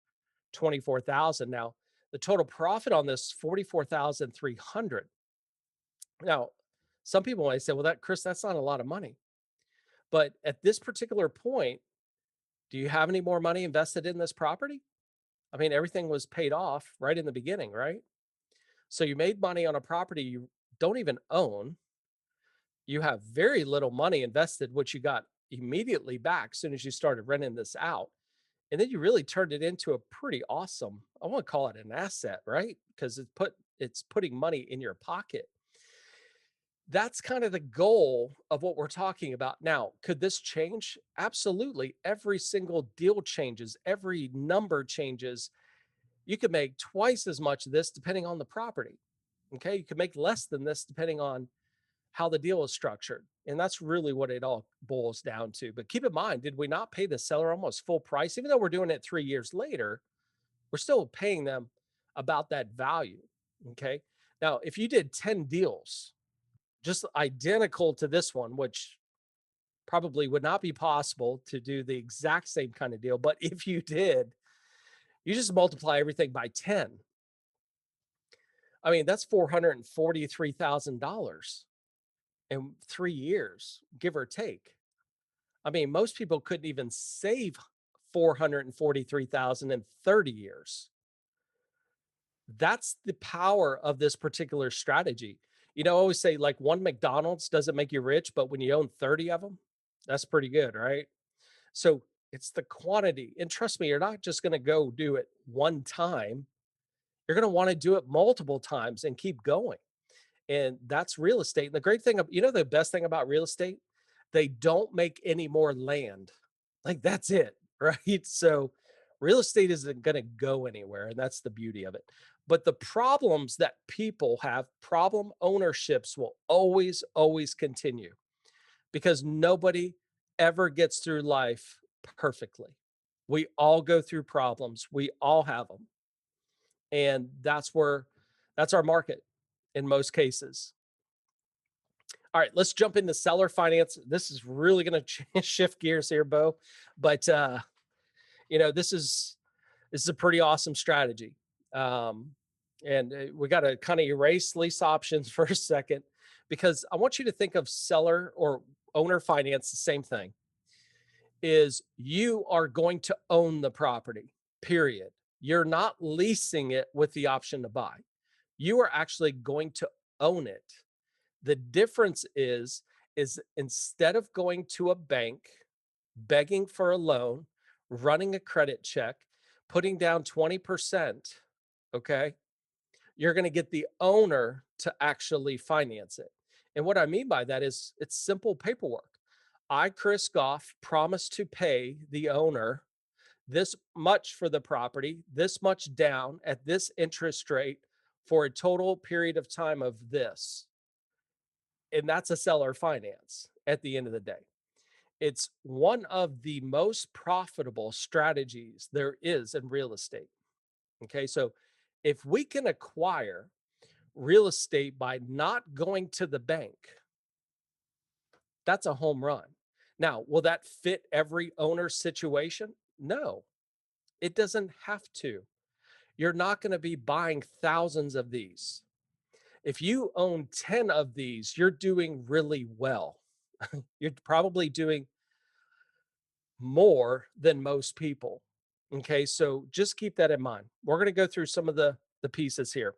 24,000. Now, the total profit on this 44,300. Now, some people might say, well, that Chris, that's not a lot of money. But at this particular point, do you have any more money invested in this property? I mean, everything was paid off right in the beginning, right? So you made money on a property you don't even own. You have very little money invested, which you got immediately back as soon as you started renting this out. And then you really turned it into a pretty awesome, I want to call it an asset, right? Because it's putting money in your pocket. That's kind of the goal of what we're talking about. Now, could this change? Absolutely. Every single deal changes, every number changes. You could make twice as much of this depending on the property. Okay. You could make less than this depending on how the deal is structured. And that's really what it all boils down to. But keep in mind, did we not pay the seller almost full price? Even though we're doing it 3 years later, we're still paying them about that value. Okay. Now, if you did 10 deals, just identical to this one, which probably would not be possible to do the exact same kind of deal. But if you did, you just multiply everything by 10. I mean, that's $443,000 in 3 years, give or take. I mean, most people couldn't even save 443,000 in 30 years. That's the power of this particular strategy. I always say like one McDonald's doesn't make you rich, but when you own 30 of them, that's pretty good, right? So it's the quantity. And trust me, you're not just going to go do it one time. You're going to want to do it multiple times and keep going. And that's real estate. And the great thing, the best thing about real estate, they don't make any more land. Like that's it, right? So real estate isn't going to go anywhere. And that's the beauty of it. But the problems that people have, problem ownerships will always, always continue because nobody ever gets through life perfectly. We all go through problems. We all have them. And that's our market in most cases. All right, let's jump into seller finance. This is really going to shift gears here, Bo. But this is a pretty awesome strategy. And we got to kind of erase lease options for a second because I want you to think of seller or owner finance the same thing. Is you are going to own the property, period. You're not leasing it with the option to buy. You are actually going to own it. The difference is instead of going to a bank, begging for a loan, running a credit check, putting down 20%, okay, you're going to get the owner to actually finance it. And what I mean by that is it's simple paperwork. I, Chris Goff, promise to pay the owner this much for the property, this much down at this interest rate for a total period of time of this. And that's a seller finance at the end of the day. It's one of the most profitable strategies there is in real estate. Okay, so if we can acquire real estate by not going to the bank, that's a home run. Now, will that fit every owner's situation? No, it doesn't have to. You're not going to be buying thousands of these. If you own 10 of these, you're doing really well. You're probably doing more than most people. Okay, so just keep that in mind. We're going to go through some of the pieces here.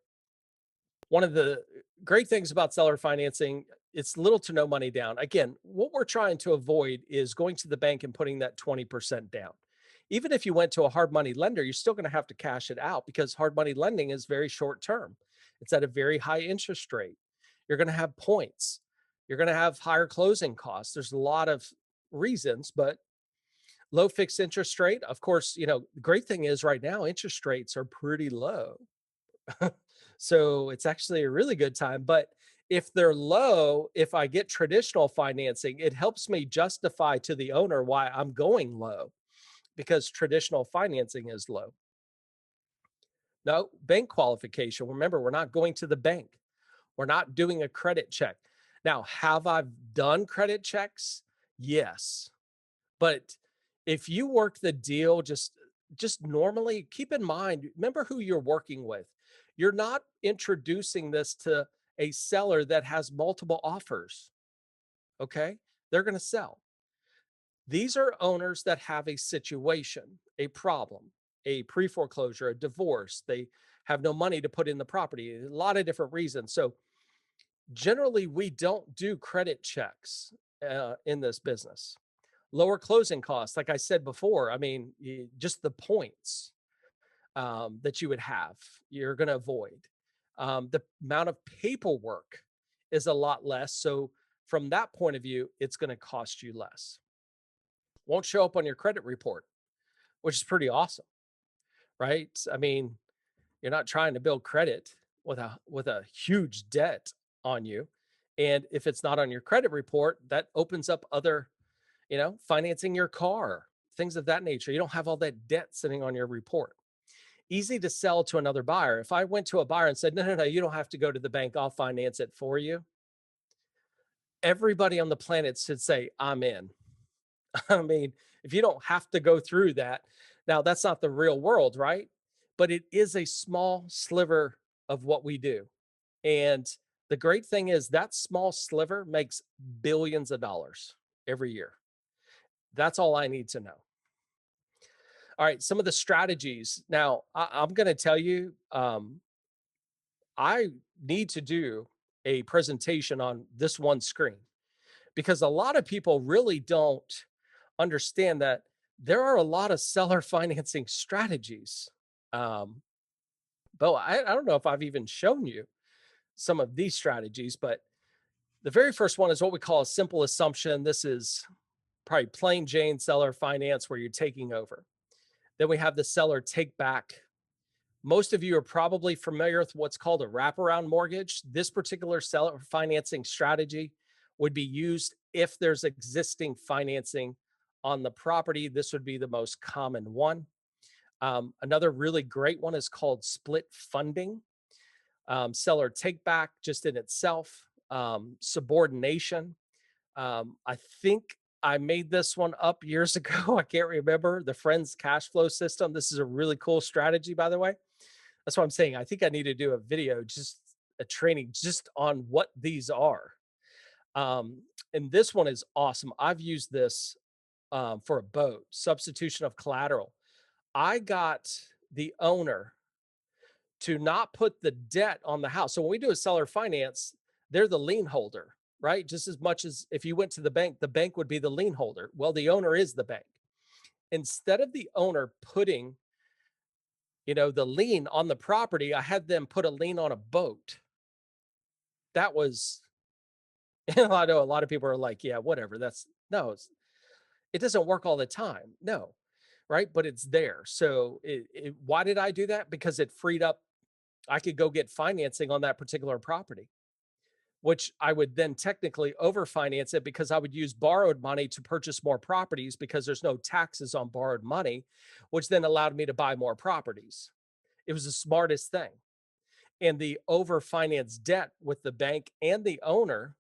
One of the great things about seller financing, it's little to no money down. Again, what we're trying to avoid is going to the bank and putting that 20% down. Even if you went to a hard money lender, you're still going to have to cash it out because hard money lending is very short term. It's at a very high interest rate. You're going to have points. You're going to have higher closing costs. There's a lot of reasons, but low fixed interest rate, of course, the great thing is right now interest rates are pretty low. So it's actually a really good time. But if they're low, if I get traditional financing, it helps me justify to the owner why I'm going low because traditional financing is low. No bank qualification. Remember, we're not going to the bank. We're not doing a credit check. Now, have I done credit checks? Yes. But if you work the deal just normally, keep in mind, remember who you're working with. You're not introducing this to a seller that has multiple offers, okay? They're going to sell. These are owners that have a situation, a problem, a pre-foreclosure, a divorce. They have no money to put in the property, a lot of different reasons. So generally, we don't do credit checks in this business. Lower closing costs, like I said before, I mean, just the points that you would have, you're going to avoid. The amount of paperwork is a lot less. So, from that point of view, it's going to cost you less. Won't show up on your credit report, which is pretty awesome, right? I mean, you're not trying to build credit with a huge debt on you. And if it's not on your credit report, that opens up other, financing your car, things of that nature. You don't have all that debt sitting on your report. Easy to sell to another buyer. If I went to a buyer and said, no, no, no, you don't have to go to the bank, I'll finance it for you. Everybody on the planet should say, I'm in. I mean, if you don't have to go through that, now that's not the real world, right? But it is a small sliver of what we do. And the great thing is that small sliver makes billions of dollars every year. That's all I need to know. All right, some of the strategies. Now, I'm going to tell you, I need to do a presentation on this one screen because a lot of people really don't understand that there are a lot of seller financing strategies. Um, but I don't know if I've even shown you some of these strategies, but the very first one is what we call a simple assumption. This is probably plain Jane seller finance where you're taking over. Then we have the seller take back. Most of you are probably familiar with what's called a wraparound mortgage. This particular seller financing strategy would be used if there's existing financing on the property. This would be the most common one. Another really great one is called split funding. Seller take back just in itself. Subordination. I think I made this one up years ago. I can't remember. The Friends cash flow system. This is a really cool strategy, by the way. That's what I'm saying. I think I need to do a video, just a training just on what these are. And this one is awesome. I've used this for a boat, substitution of collateral. I got the owner to not put the debt on the house. So when we do a seller finance, they're the lien holder, right? Just as much as if you went to the bank would be the lien holder. Well, the owner is the bank. Instead of the owner putting, the lien on the property, I had them put a lien on a boat. That was, I know a lot of people are like, yeah, whatever. No, it doesn't work all the time. No, right? But it's there. So why did I do that? Because it freed up, I could go get financing on that particular property, which I would then technically overfinance it because I would use borrowed money to purchase more properties because there's no taxes on borrowed money, which then allowed me to buy more properties. It was the smartest thing. And the overfinanced debt with the bank and the owner,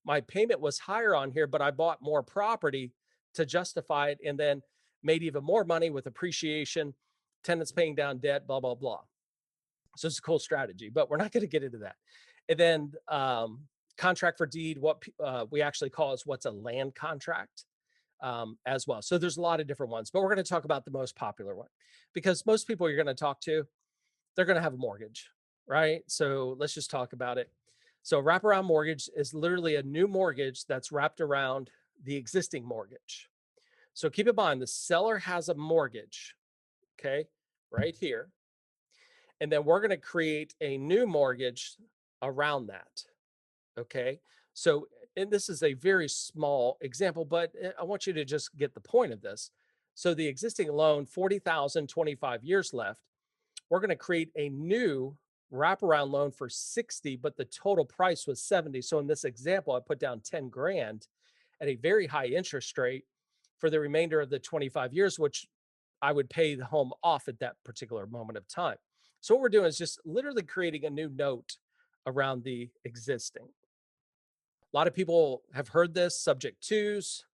my payment was higher on here, but I bought more property to justify it and then made even more money with appreciation, tenants paying down debt, blah, blah, blah. So it's a cool strategy, but we're not going to get into that. And then contract for deed, what we actually call is what's a land contract as well. So there's a lot of different ones, but we're going to talk about the most popular one because most people you're going to talk to, they're going to have a mortgage, right? So let's just talk about it. So wraparound mortgage is literally a new mortgage that's wrapped around the existing mortgage. So keep in mind the seller has a mortgage, okay, right here. And then we're going to create a new mortgage around that. Okay. So, and this is a very small example, but I want you to just get the point of this. So the existing loan, 40,000, 25 years left. We're going to create a new wraparound loan for 60, but the total price was 70. So in this example, I put down 10 grand at a very high interest rate for the remainder of the 25 years, which I would pay the home off at that particular moment of time. So what we're doing is just literally creating a new note around the existing. A lot of people have heard this subject twos.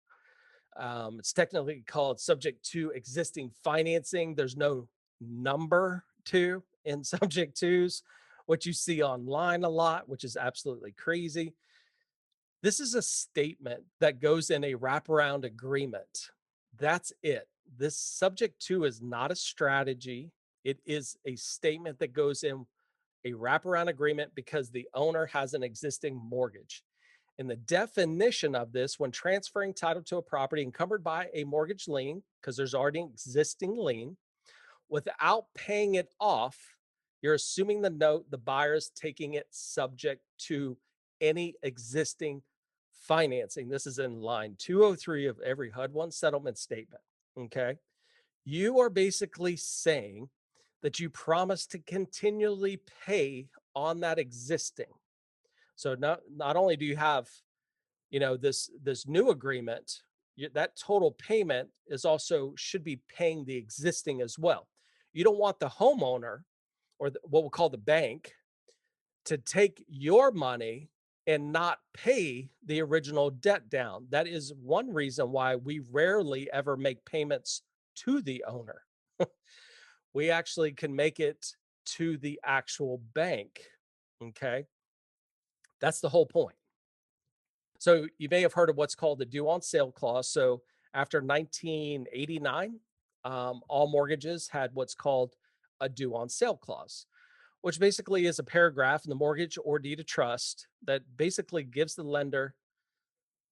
It's technically called subject to existing financing. There's no number two in subject twos, what you see online a lot, which is absolutely crazy. This is a statement that goes in a wraparound agreement. That's it. This subject to is not a strategy. It is a statement that goes in a wraparound agreement because the owner has an existing mortgage. And the definition of this, when transferring title to a property encumbered by a mortgage lien, because there's already an existing lien, without paying it off, you're assuming the note, the buyer is taking it subject to any existing financing. This is in line 203 of every HUD 1 settlement statement. Okay. You are basically saying that you promise to continually pay on that existing. So not only do you have, this new agreement, that total payment is also should be paying the existing as well. You don't want the homeowner or what we'll call the bank to take your money and not pay the original debt down. That is one reason why we rarely ever make payments to the owner. We actually can make it to the actual bank. Okay. That's the whole point. So you may have heard of what's called the due on sale clause. So after 1989, all mortgages had what's called a due on sale clause, which basically is a paragraph in the mortgage or deed of trust that basically gives the lender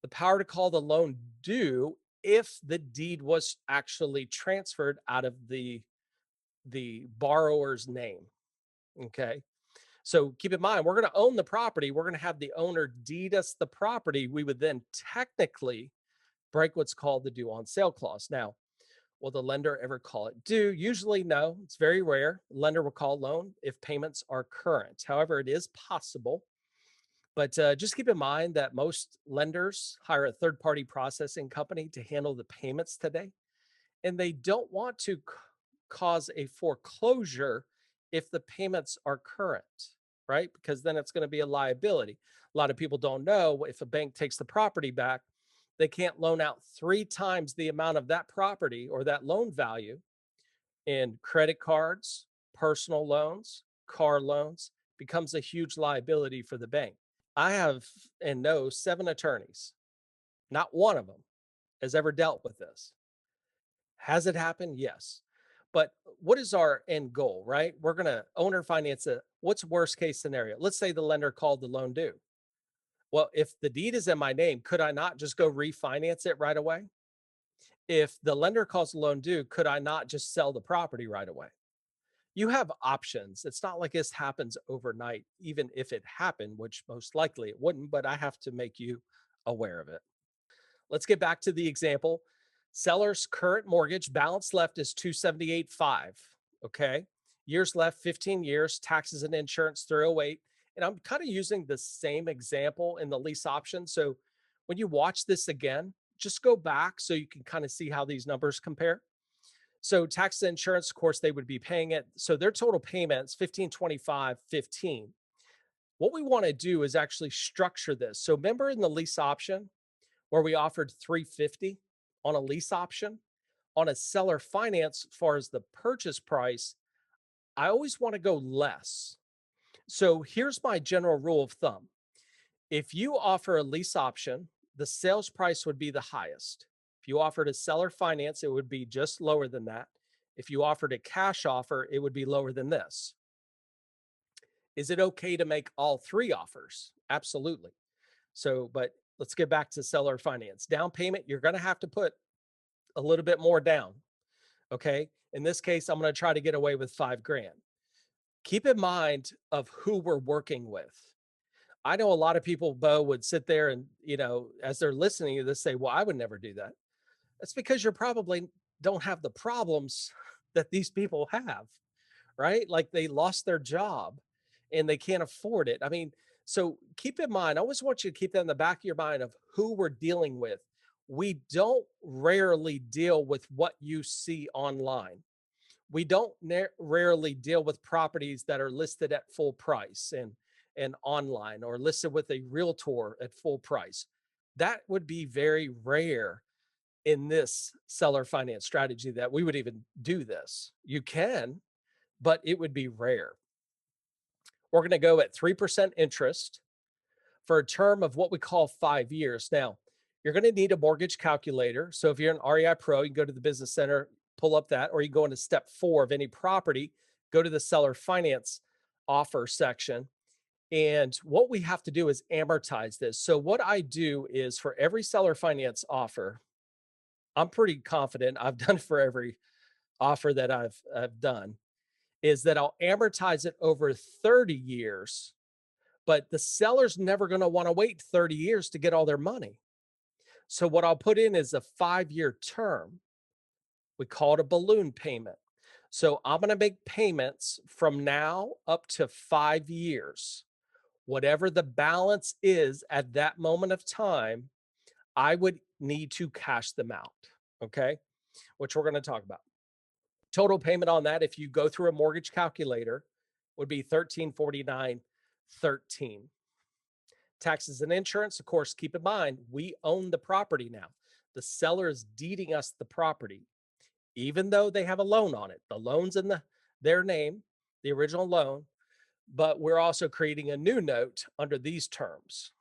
the power to call the loan due if the deed was actually transferred out of the borrower's name. Okay. So keep in mind, we're going to own the property. We're going to have the owner deed us the property. We would then technically break what's called the due on sale clause. Now, will the lender ever call it due? Usually, no. It's very rare. Lender will call loan if payments are current. However, it is possible. But just keep in mind that most lenders hire a third party processing company to handle the payments today. And they don't want to cause a foreclosure if the payments are current, right? Because then it's going to be a liability. A lot of people don't know if a bank takes the property back, they can't loan out three times the amount of that property or that loan value in credit cards, personal loans, car loans, becomes a huge liability for the bank. I have and know 7 attorneys. Not one of them has ever dealt with this. Has it happened? Yes. But what is our end goal, right? We're going to owner finance it. What's worst case scenario? Let's say the lender called the loan due. Well, if the deed is in my name, could I not just go refinance it right away? If the lender calls the loan due, could I not just sell the property right away? You have options. It's not like this happens overnight, even if it happened, which most likely it wouldn't, but I have to make you aware of it. Let's get back to the example. Seller's current mortgage balance left is 278.5. Okay. Years left, 15 years, taxes and insurance 308. And I'm kind of using the same example in the lease option. So when you watch this again, just go back so you can kind of see how these numbers compare. So taxes and insurance, of course, they would be paying it. So their total payments, 1525.15. What we want to do is actually structure this. So remember in the lease option, where we offered 350 on a lease option on a seller finance as far as the purchase price, I always want to go less. So here's my general rule of thumb. If you offer a lease option, the sales price would be the highest. If you offered a seller finance, it would be just lower than that. If you offered a cash offer, it would be lower than this. Is it okay to make all three offers? Absolutely. So, but let's get back to seller finance. Down payment, you're going to have to put a little bit more down. Okay. In this case, I'm going to try to get away with 5 grand. Keep in mind of who we're working with. I know a lot of people, Bo, would sit there and, as they're listening to this, say, well, I would never do that. That's because you're probably don't have the problems that these people have, right? Like they lost their job and they can't afford it. I mean, so keep in mind, I always want you to keep that in the back of your mind of who we're dealing with. We don't rarely deal with what you see online. We don't rarely deal with properties that are listed at full price and online or listed with a realtor at full price. That would be very rare in this seller finance strategy that we would even do this. You can, but it would be rare. We're going to go at 3% interest for a term of what we call 5 years. Now, you're going to need a mortgage calculator. So if you're an REI Pro, you can go to the Business Center, pull up that, or you go into step 4 of any property, go to the seller finance offer section. And what we have to do is amortize this. So what I do is for every seller finance offer, I'm pretty confident I've done for every offer that I've done, is that I'll amortize it over 30 years, but the seller's never going to want to wait 30 years to get all their money. So what I'll put in is a 5-year term. We call it a balloon payment. So I'm going to make payments from now up to 5 years. Whatever the balance is at that moment of time, I would need to cash them out. Okay. Which we're going to talk about. Total payment on that, if you go through a mortgage calculator, would be 1349.13. Taxes and insurance, of course, keep in mind, we own the property now. The seller is deeding us the property, even though they have a loan on it. The loan's in their name, the original loan, but we're also creating a new note under these terms.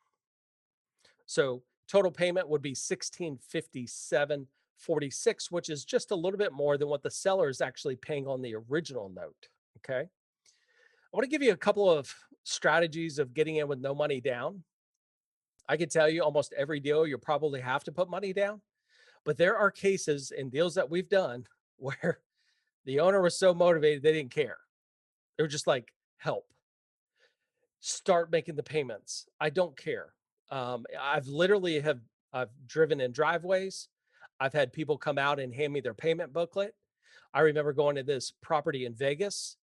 So total payment would be 1657.46, which is just a little bit more than what the seller is actually paying on the original note. Okay. I want to give you a couple of strategies of getting in with no money down. I can tell you almost every deal you'll probably have to put money down, but there are cases in deals that we've done where the owner was so motivated they didn't care. They were just like, help, start making the payments. I don't care. I've driven in driveways. I've had people come out and hand me their payment booklet. I remember going to this property in Vegas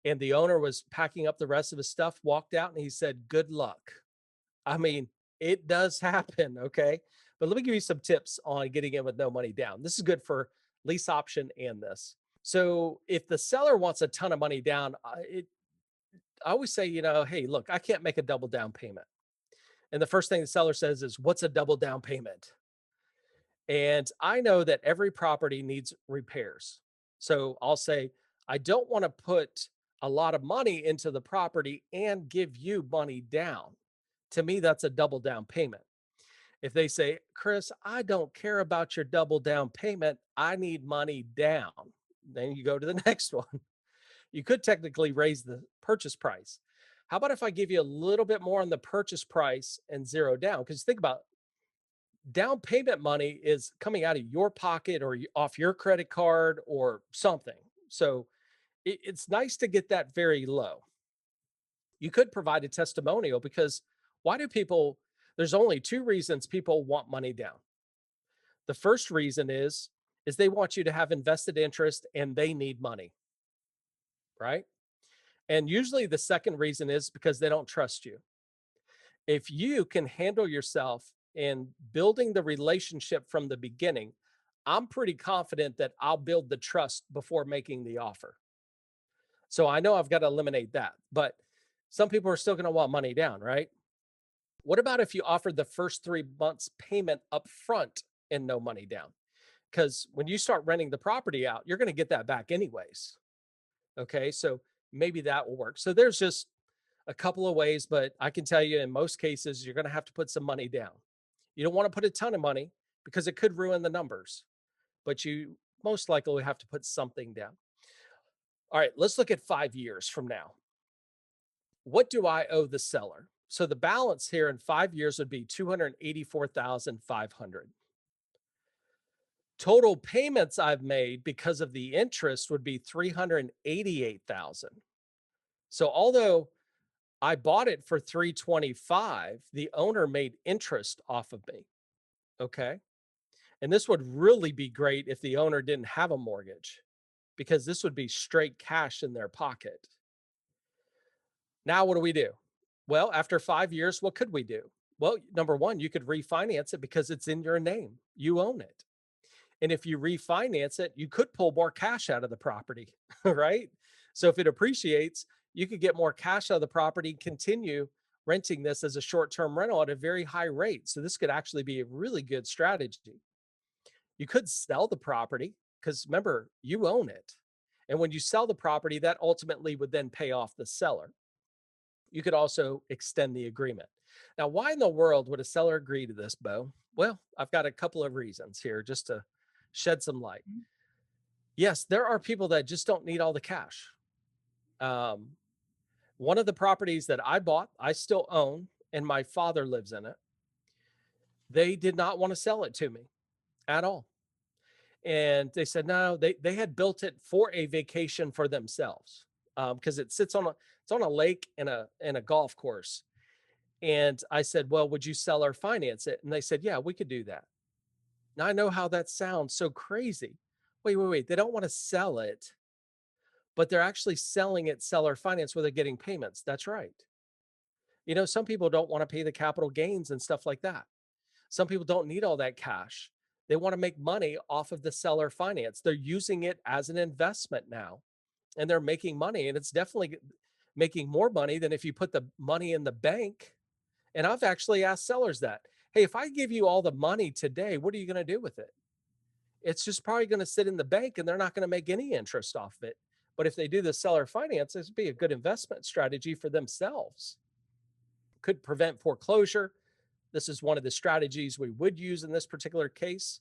and the owner was packing up the rest of his stuff, walked out and he said, good luck. I mean, it does happen. Okay. But let me give you some tips on getting in with no money down. This is good for lease option and this. So if the seller wants a ton of money down, I always say, hey, look, I can't make a double down payment. And the first thing the seller says is, what's a double down payment? And I know that every property needs repairs. So I'll say, I don't want to put a lot of money into the property and give you money down. To me, that's a double down payment. If they say, Chris, I don't care about your double down payment, I need money down, then you go to the next one. You could technically raise the purchase price. How about if I give you a little bit more on the purchase price and zero down? Because think about down payment money is coming out of your pocket or off your credit card or something. So it's nice to get that very low. You could provide a testimonial because why do people, there's only 2 reasons people want money down. The first reason is they want you to have invested interest and they need money, right? And usually the second reason is because they don't trust you. If you can handle yourself in building the relationship from the beginning, I'm pretty confident that I'll build the trust before making the offer. So I know I've got to eliminate that, but some people are still going to want money down, right? What about if you offered the first 3 months payment up front and no money down? Because when you start renting the property out, you're going to get that back anyways. Okay. So maybe that will work. So there's just a couple of ways, but I can tell you in most cases, you're going to have to put some money down. You don't want to put a ton of money because it could ruin the numbers, but you most likely have to put something down. All right, let's look at 5 years from now. What do I owe the seller? So the balance here in 5 years would be 284,500. Total payments I've made because of the interest would be 388,000. So although I bought it for 325, the owner made interest off of me. Okay. And this would really be great if the owner didn't have a mortgage because this would be straight cash in their pocket. Now, what do we do? Well, after 5 years, what could we do? Well, number one, you could refinance it because it's in your name. You own it. And if you refinance it, you could pull more cash out of the property, right? So if it appreciates, you could get more cash out of the property, continue renting this as a short term rental at a very high rate. So this could actually be a really good strategy. You could sell the property because remember, you own it. And when you sell the property, that ultimately would then pay off the seller. You could also extend the agreement. Now, why in the world would a seller agree to this, Bo? Well, I've got a couple of reasons here just to shed some light. Mhm. Yes, there are people that just don't need all the cash. Um, one of the properties that I bought, I still own, and my father lives in it. They did not want to sell it to me at all. And they said no, they had built it for a vacation for themselves because it sits on a lake and a golf course. And I said, well, would you sell or finance it? And they said, yeah, we could do that. Now I know how that sounds so crazy. Wait. They don't want to sell it, but they're actually selling it seller finance where they're getting payments. That's right. Some people don't want to pay the capital gains and stuff like that. Some people don't need all that cash. They want to make money off of the seller finance. They're using it as an investment now and they're making money. And it's definitely making more money than if you put the money in the bank. And I've actually asked sellers that, hey, if I give you all the money today, what are you going to do with it? It's just probably going to sit in the bank and they're not going to make any interest off of it. But if they do the seller finance, this would be a good investment strategy for themselves. Could prevent foreclosure. This is one of the strategies we would use in this particular case.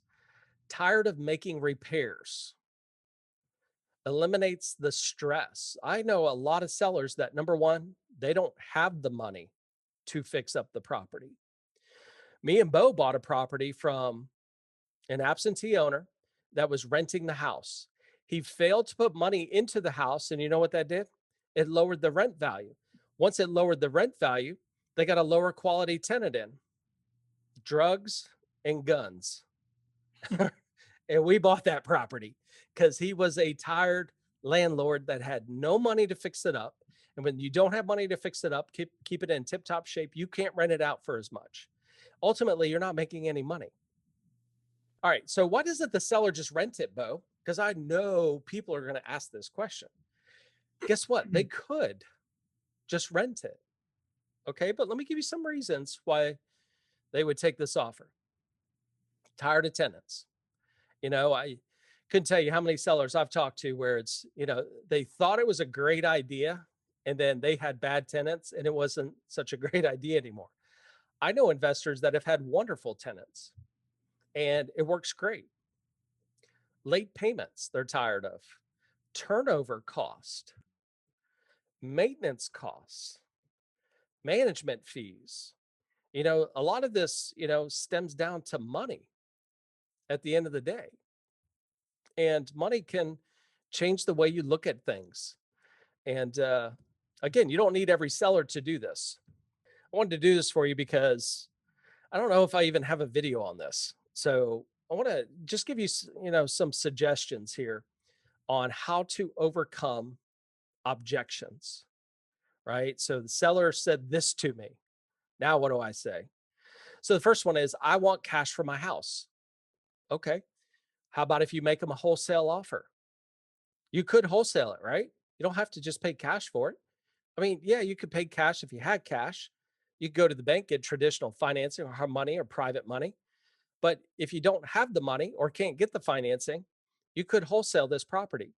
Tired of making repairs. Eliminates the stress. I know a lot of sellers that, number one, they don't have the money to fix up the property. Me and Bo bought a property from an absentee owner that was renting the house. He failed to put money into the house. And you know what that did? It lowered the rent value. Once it lowered the rent value, they got a lower quality tenant in, drugs and guns. And we bought that property because he was a tired landlord that had no money to fix it up. And when you don't have money to fix it up, keep it in tip top shape, you can't rent it out for as much. Ultimately, you're not making any money. All right. So why doesn't the seller just rent it, Bo? Because I know people are going to ask this question. Guess what? They could just rent it. Okay. But let me give you some reasons why they would take this offer. Tired of tenants. I couldn't tell you how many sellers I've talked to where they thought it was a great idea and then they had bad tenants and it wasn't such a great idea anymore. I know investors that have had wonderful tenants and it works great. Late payments, they're tired of. Turnover cost, maintenance costs, management fees. A lot of this, stems down to money at the end of the day. And money can change the way you look at things. And again, you don't need every seller to do this. I wanted to do this for you because I don't know if I even have a video on this. So I want to just give you, some suggestions here on how to overcome objections, right? So the seller said this to me. Now, what do I say? So the first one is, I want cash for my house. Okay. How about if you make them a wholesale offer? You could wholesale it, right? You don't have to just pay cash for it. I mean, yeah, you could pay cash if you had cash. You could go to the bank, get traditional financing or hard money or private money. But if you don't have the money or can't get the financing, you could wholesale this property.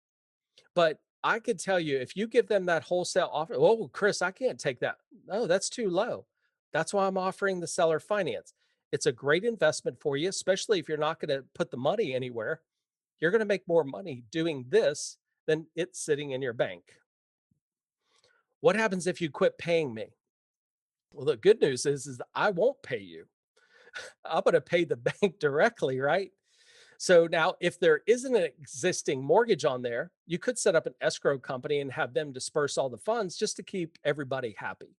But I could tell you if you give them that wholesale offer, oh, Chris, I can't take that. No, that's too low. That's why I'm offering the seller finance. It's a great investment for you, especially if you're not going to put the money anywhere. You're going to make more money doing this than it sitting in your bank. What happens if you quit paying me? Well, the good news is I won't pay you. I'm going to pay the bank directly, right? So now, if there isn't an existing mortgage on there, you could set up an escrow company and have them disperse all the funds just to keep everybody happy,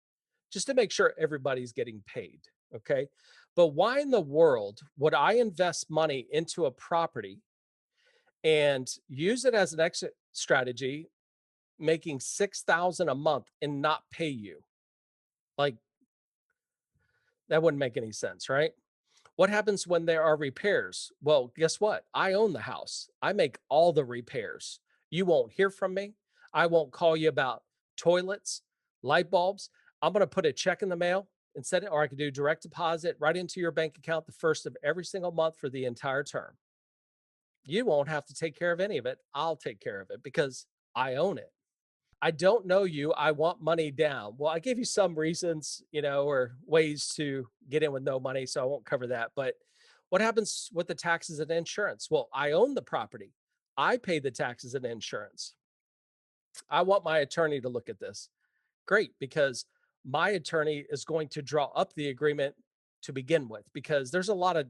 just to make sure everybody's getting paid. Okay. But why in the world would I invest money into a property and use it as an exit strategy, making 6,000 a month and not pay you? Like, that wouldn't make any sense, right? What happens when there are repairs? Well, guess what? I own the house. I make all the repairs. You won't hear from me. I won't call you about toilets, light bulbs. I'm going to put a check in the mail and send it, or I could do direct deposit right into your bank account the first of every single month for the entire term. You won't have to take care of any of it. I'll take care of it because I own it. I don't know you. I want money down. Well, I gave you some reasons, or ways to get in with no money. So I won't cover that. But what happens with the taxes and insurance? Well, I own the property. I pay the taxes and insurance. I want my attorney to look at this. Great, because my attorney is going to draw up the agreement to begin with, because there's a lot of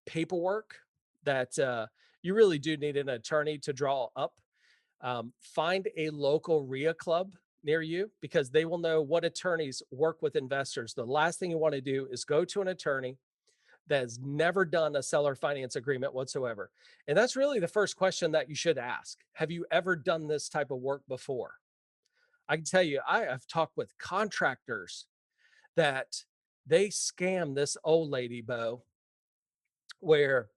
paperwork that you really do need an attorney to draw up. Find a local RIA club near you because they will know what attorneys work with investors. The last thing you want to do is go to an attorney that has never done a seller finance agreement whatsoever. And that's really the first question that you should ask. Have you ever done this type of work before? I can tell you, I have talked with contractors that they scammed this old lady, Bo, where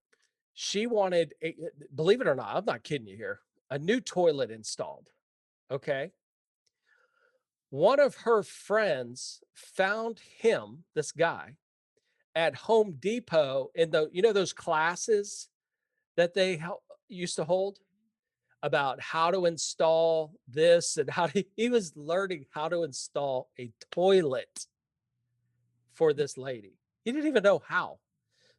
she wanted, believe it or not, I'm not kidding you here, a new toilet installed. Okay. One of her friends found him, this guy, at Home Depot in those classes that they used to hold about how to install this and he was learning how to install a toilet for this lady. He didn't even know how.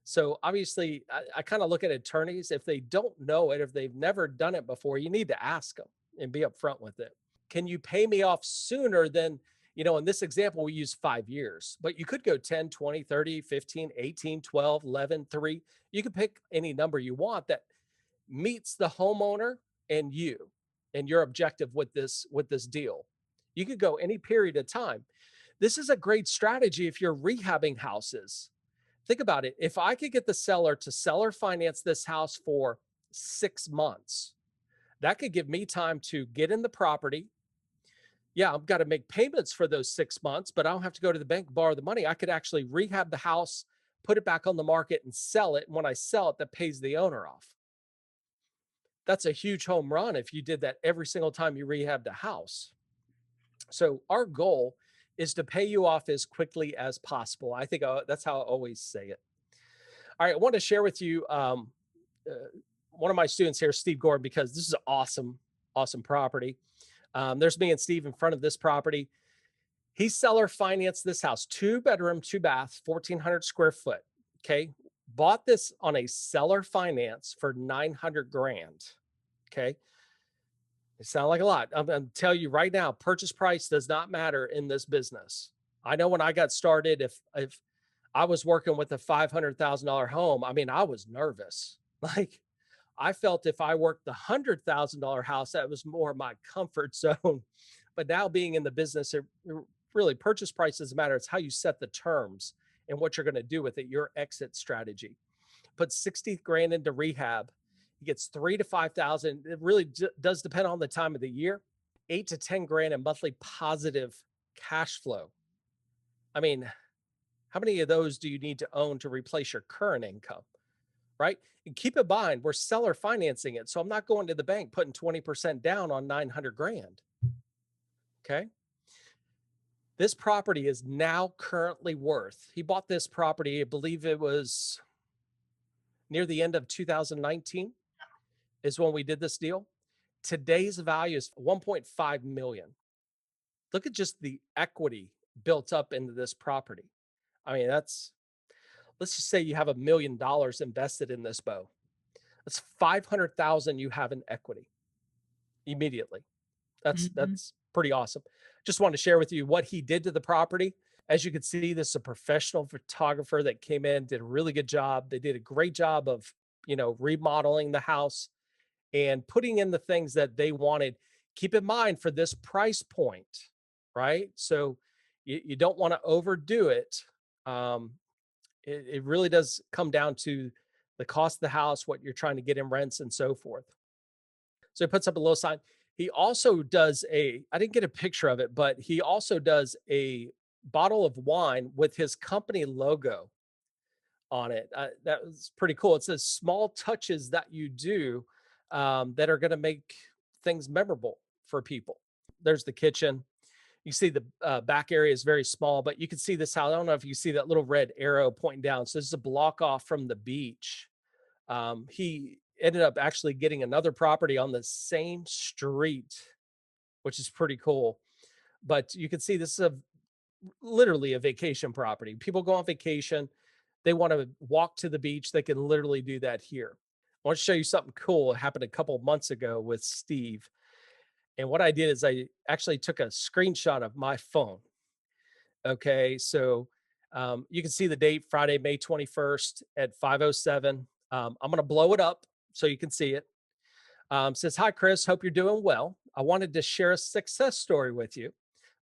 So obviously, I kind of look at attorneys. If they don't know it, if they've never done it before, you need to ask them and be upfront with it. Can you pay me off sooner than, in this example, we use 5 years, but you could go 10, 20, 30, 15, 18, 12, 11, 3. You can pick any number you want that meets the homeowner and you and your objective with this deal. You could go any period of time. This is a great strategy if you're rehabbing houses. Think about it. If I could get the seller to seller finance this house for 6 months, that could give me time to get in the property. Yeah, I've got to make payments for those 6 months, but I don't have to go to the bank, borrow the money. I could actually rehab the house, put it back on the market and sell it. And when I sell it, that pays the owner off. That's a huge home run if you did that every single time you rehabbed a house. So our goal is to pay you off as quickly as possible. I think that's how I always say it. All right, I want to share with you one of my students here, Steve Gordon, because this is an awesome, awesome property. There's me and Steve in front of this property. He seller financed this house, 2 bedroom, 2 bath, 1,400 square foot. Okay. Bought this on a seller finance for 900 grand. Okay. It sounds like a lot. I'm going to tell you right now, purchase price does not matter in this business. I know when I got started, if I was working with a $500,000 home, I mean, I was nervous. Like, I felt if I worked the $100,000 house, that was more my comfort zone. But now being in the business, really purchase price doesn't matter. It's how you set the terms and what you're going to do with it, your exit strategy. Put 60 grand into rehab. He gets 3 to 5,000. It really does depend on the time of the year. 8 to 10 grand in monthly positive cash flow. I mean, how many of those do you need to own to replace your current income? Right? And keep in mind, we're seller financing it. So I'm not going to the bank putting 20% down on 900 grand. Okay. This property is now currently worth, he bought this property, I believe it was near the end of 2019 is when we did this deal. Today's value is 1.5 million. Look at just the equity built up into this property. I mean, let's just say you have $1 million invested in this, Bo. That's 500,000 you have in equity immediately. That's pretty awesome. Just wanted to share with you what he did to the property. As you can see, this is a professional photographer that came in, did a really good job. They did a great job of remodeling the house and putting in the things that they wanted. Keep in mind for this price point, right? So you don't want to overdo it. Um, it really does come down to the cost of the house, what you're trying to get in rents, and so forth. So he puts up a little sign. He also does I didn't get a picture of it, but he also does a bottle of wine with his company logo on it. That was pretty cool. It says small touches that you do that are going to make things memorable for people. There's the kitchen. You see the back area is very small, but you can see this house. I don't know if you see that little red arrow pointing down. So this is a block off from the beach. He ended up actually getting another property on the same street, which is pretty cool. But you can see this is literally a vacation property. People go on vacation, they want to walk to the beach, they can literally do that here. I want to show you something cool. It happened a couple months ago with Steve. And what I did is I actually took a screenshot of my phone. Okay. So you can see the date, Friday, May 21st at 5:07. I'm going to blow it up so you can see it. Says, "Hi, Chris. Hope you're doing well. I wanted to share a success story with you.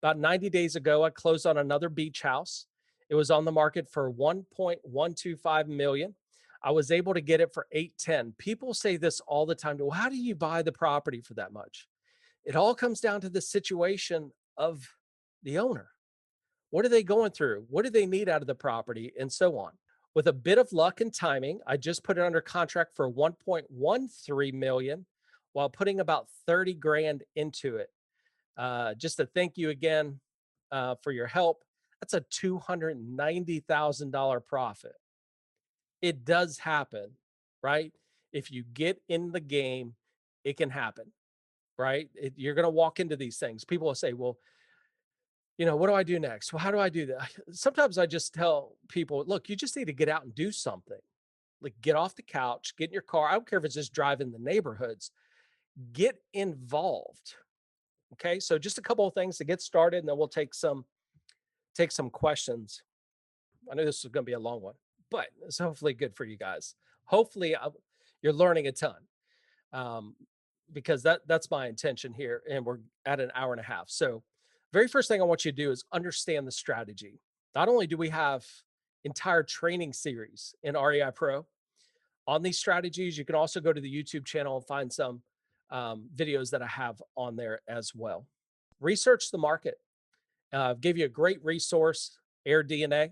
About 90 days ago, I closed on another beach house. It was on the market for 1.125 million. I was able to get it for 810. People say this all the time. Well, how do you buy the property for that much? It all comes down to the situation of the owner. What are they going through? What do they need out of the property? And so on. With a bit of luck and timing, I just put it under contract for 1.13 million while putting about 30 grand into it. Just to thank you again for your help. That's a $290,000 profit. It does happen, right? If you get in the game, it can happen, right? You're going to walk into these things. People will say, well, what do I do next? Well, how do I do that? Sometimes I just tell people, look, you just need to get out and do something. Like get off the couch, get in your car. I don't care if it's just driving the neighborhoods, get involved. Okay. So just a couple of things to get started, and then we'll take some questions. I know this is going to be a long one, but it's hopefully good for you guys. Hopefully you're learning a ton. Um, because that's my intention here, and we're at an hour and a half. So, very first thing I want you to do is understand the strategy. Not only do we have entire training series in REI Pro on these strategies, you can also go to the YouTube channel and find some videos that I have on there as well. Research the market. Gave you a great resource, Air DNA,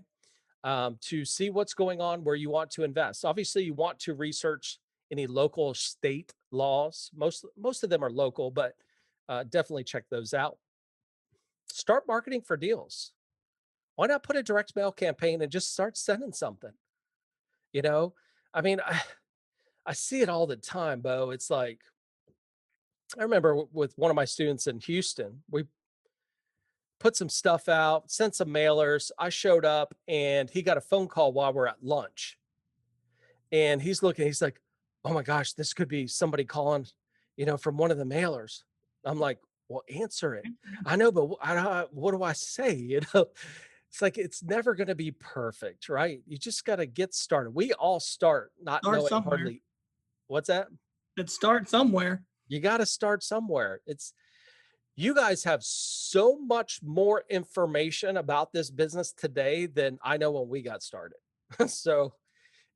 to see what's going on where you want to invest. Obviously, you want to research any local state laws. Most of them are local, but definitely check those out. Start marketing for deals. Why not put a direct mail campaign and just start sending something? You know, I mean, I see it all the time, Bo. It's like I remember with one of my students in Houston, we put some stuff out, sent some mailers. I showed up and he got a phone call while we're at lunch. And he's looking, he's like, "Oh my gosh, this could be somebody calling, from one of the mailers." I'm like, "Well, answer it." I know, but what do I say? It's like it's never going to be perfect, right? You just got to get started. We all start not Start knowing somewhere. hardly what's that. Let's start somewhere. You got to start somewhere. You guys have so much more information about this business today than I know when we got started. So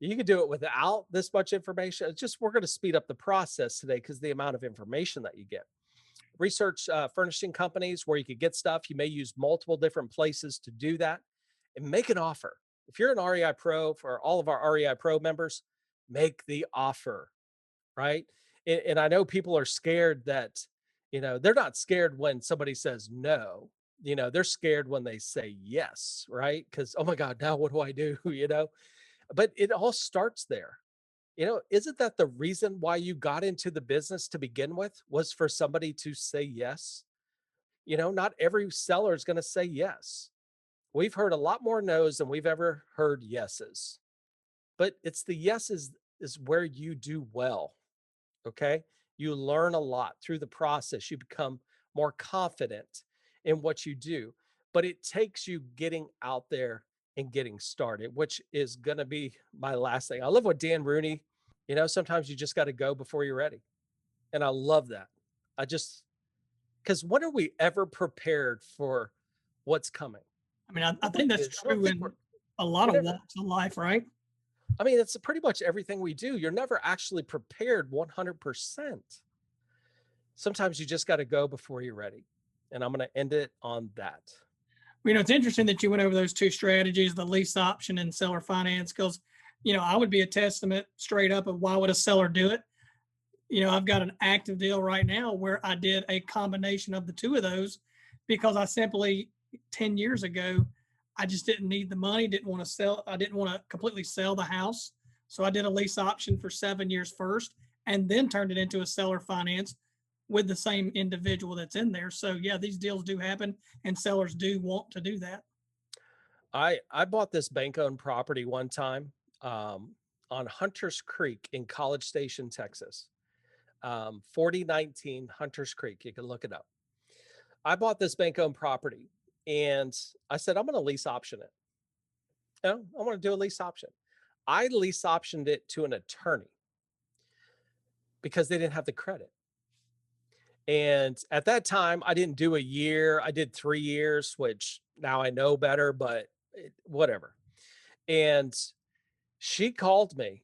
you can do it without this much information. It's just we're going to speed up the process today because the amount of information that you get. Research furnishing companies where you could get stuff. You may use multiple different places to do that and make an offer. If you're an REI Pro, for all of our REI Pro members, make the offer, right? And I know people are scared that, they're not scared when somebody says no. They're scared when they say yes, right? Because, oh my God, now what do I do? But it all starts there. Isn't that the reason why you got into the business to begin with, was for somebody to say yes? Not every seller is going to say yes. We've heard a lot more no's than we've ever heard yeses. But it's the yeses is where you do well. Okay. You learn a lot through the process. You become more confident in what you do, but it takes you getting out there and getting started, which is going to be my last thing. I love what Dan Rooney Sometimes you just got to go before you're ready. And I love that. I just, because when are we ever prepared for what's coming? I mean, I think Nobody that's is. I don't true think in a lot we're of never, walks of life, right? I mean, it's pretty much everything we do. You're never actually prepared 100%. Sometimes you just got to go before you're ready. And I'm going to end it on that. It's interesting that you went over those two strategies, the lease option and seller finance, because, I would be a testament straight up of why would a seller do it? I've got an active deal right now where I did a combination of the two of those because I simply 10 years ago, I just didn't need the money, didn't want to sell. I didn't want to completely sell the house. So I did a lease option for 7 years first and then turned it into a seller finance with the same individual that's in there. So yeah, these deals do happen and sellers do want to do that. I bought this bank-owned property one time on Hunters Creek in College Station, Texas. 4019 Hunters Creek. You can look it up. I bought this bank-owned property and I said, I'm going to lease option it. I want to do a lease option. I lease optioned it to an attorney because they didn't have the credit. And at that time, I didn't do a year. I did 3 years, which now I know better, but whatever. And she called me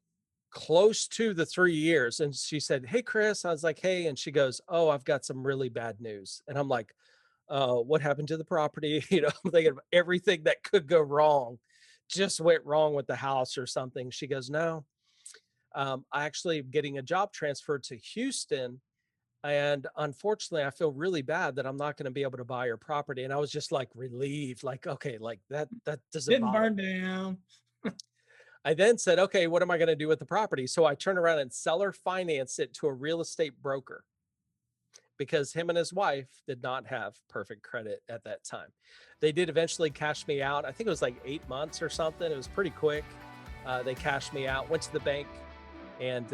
close to the 3 years and she said, Hey, Chris. I was like, Hey. And she goes, Oh, I've got some really bad news. And I'm like, what happened to the property? I'm thinking of everything that could go wrong, just went wrong with the house or something. She goes, No, I actually am getting a job transfer to Houston. And unfortunately, I feel really bad that I'm not going to be able to buy your property. And I was just like relieved, like, okay, like that doesn't Didn't bother burn me. down. I then said, okay, what am I going to do with the property? So I turned around and seller financed it to a real estate broker because him and his wife did not have perfect credit at that time. They did eventually cash me out. I think it was like 8 months or something. It was pretty quick. They cashed me out, went to the bank, and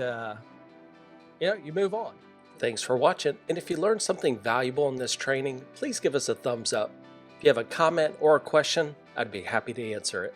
you move on. Thanks for watching. And if you learned something valuable in this training, please give us a thumbs up. If you have a comment or a question, I'd be happy to answer it.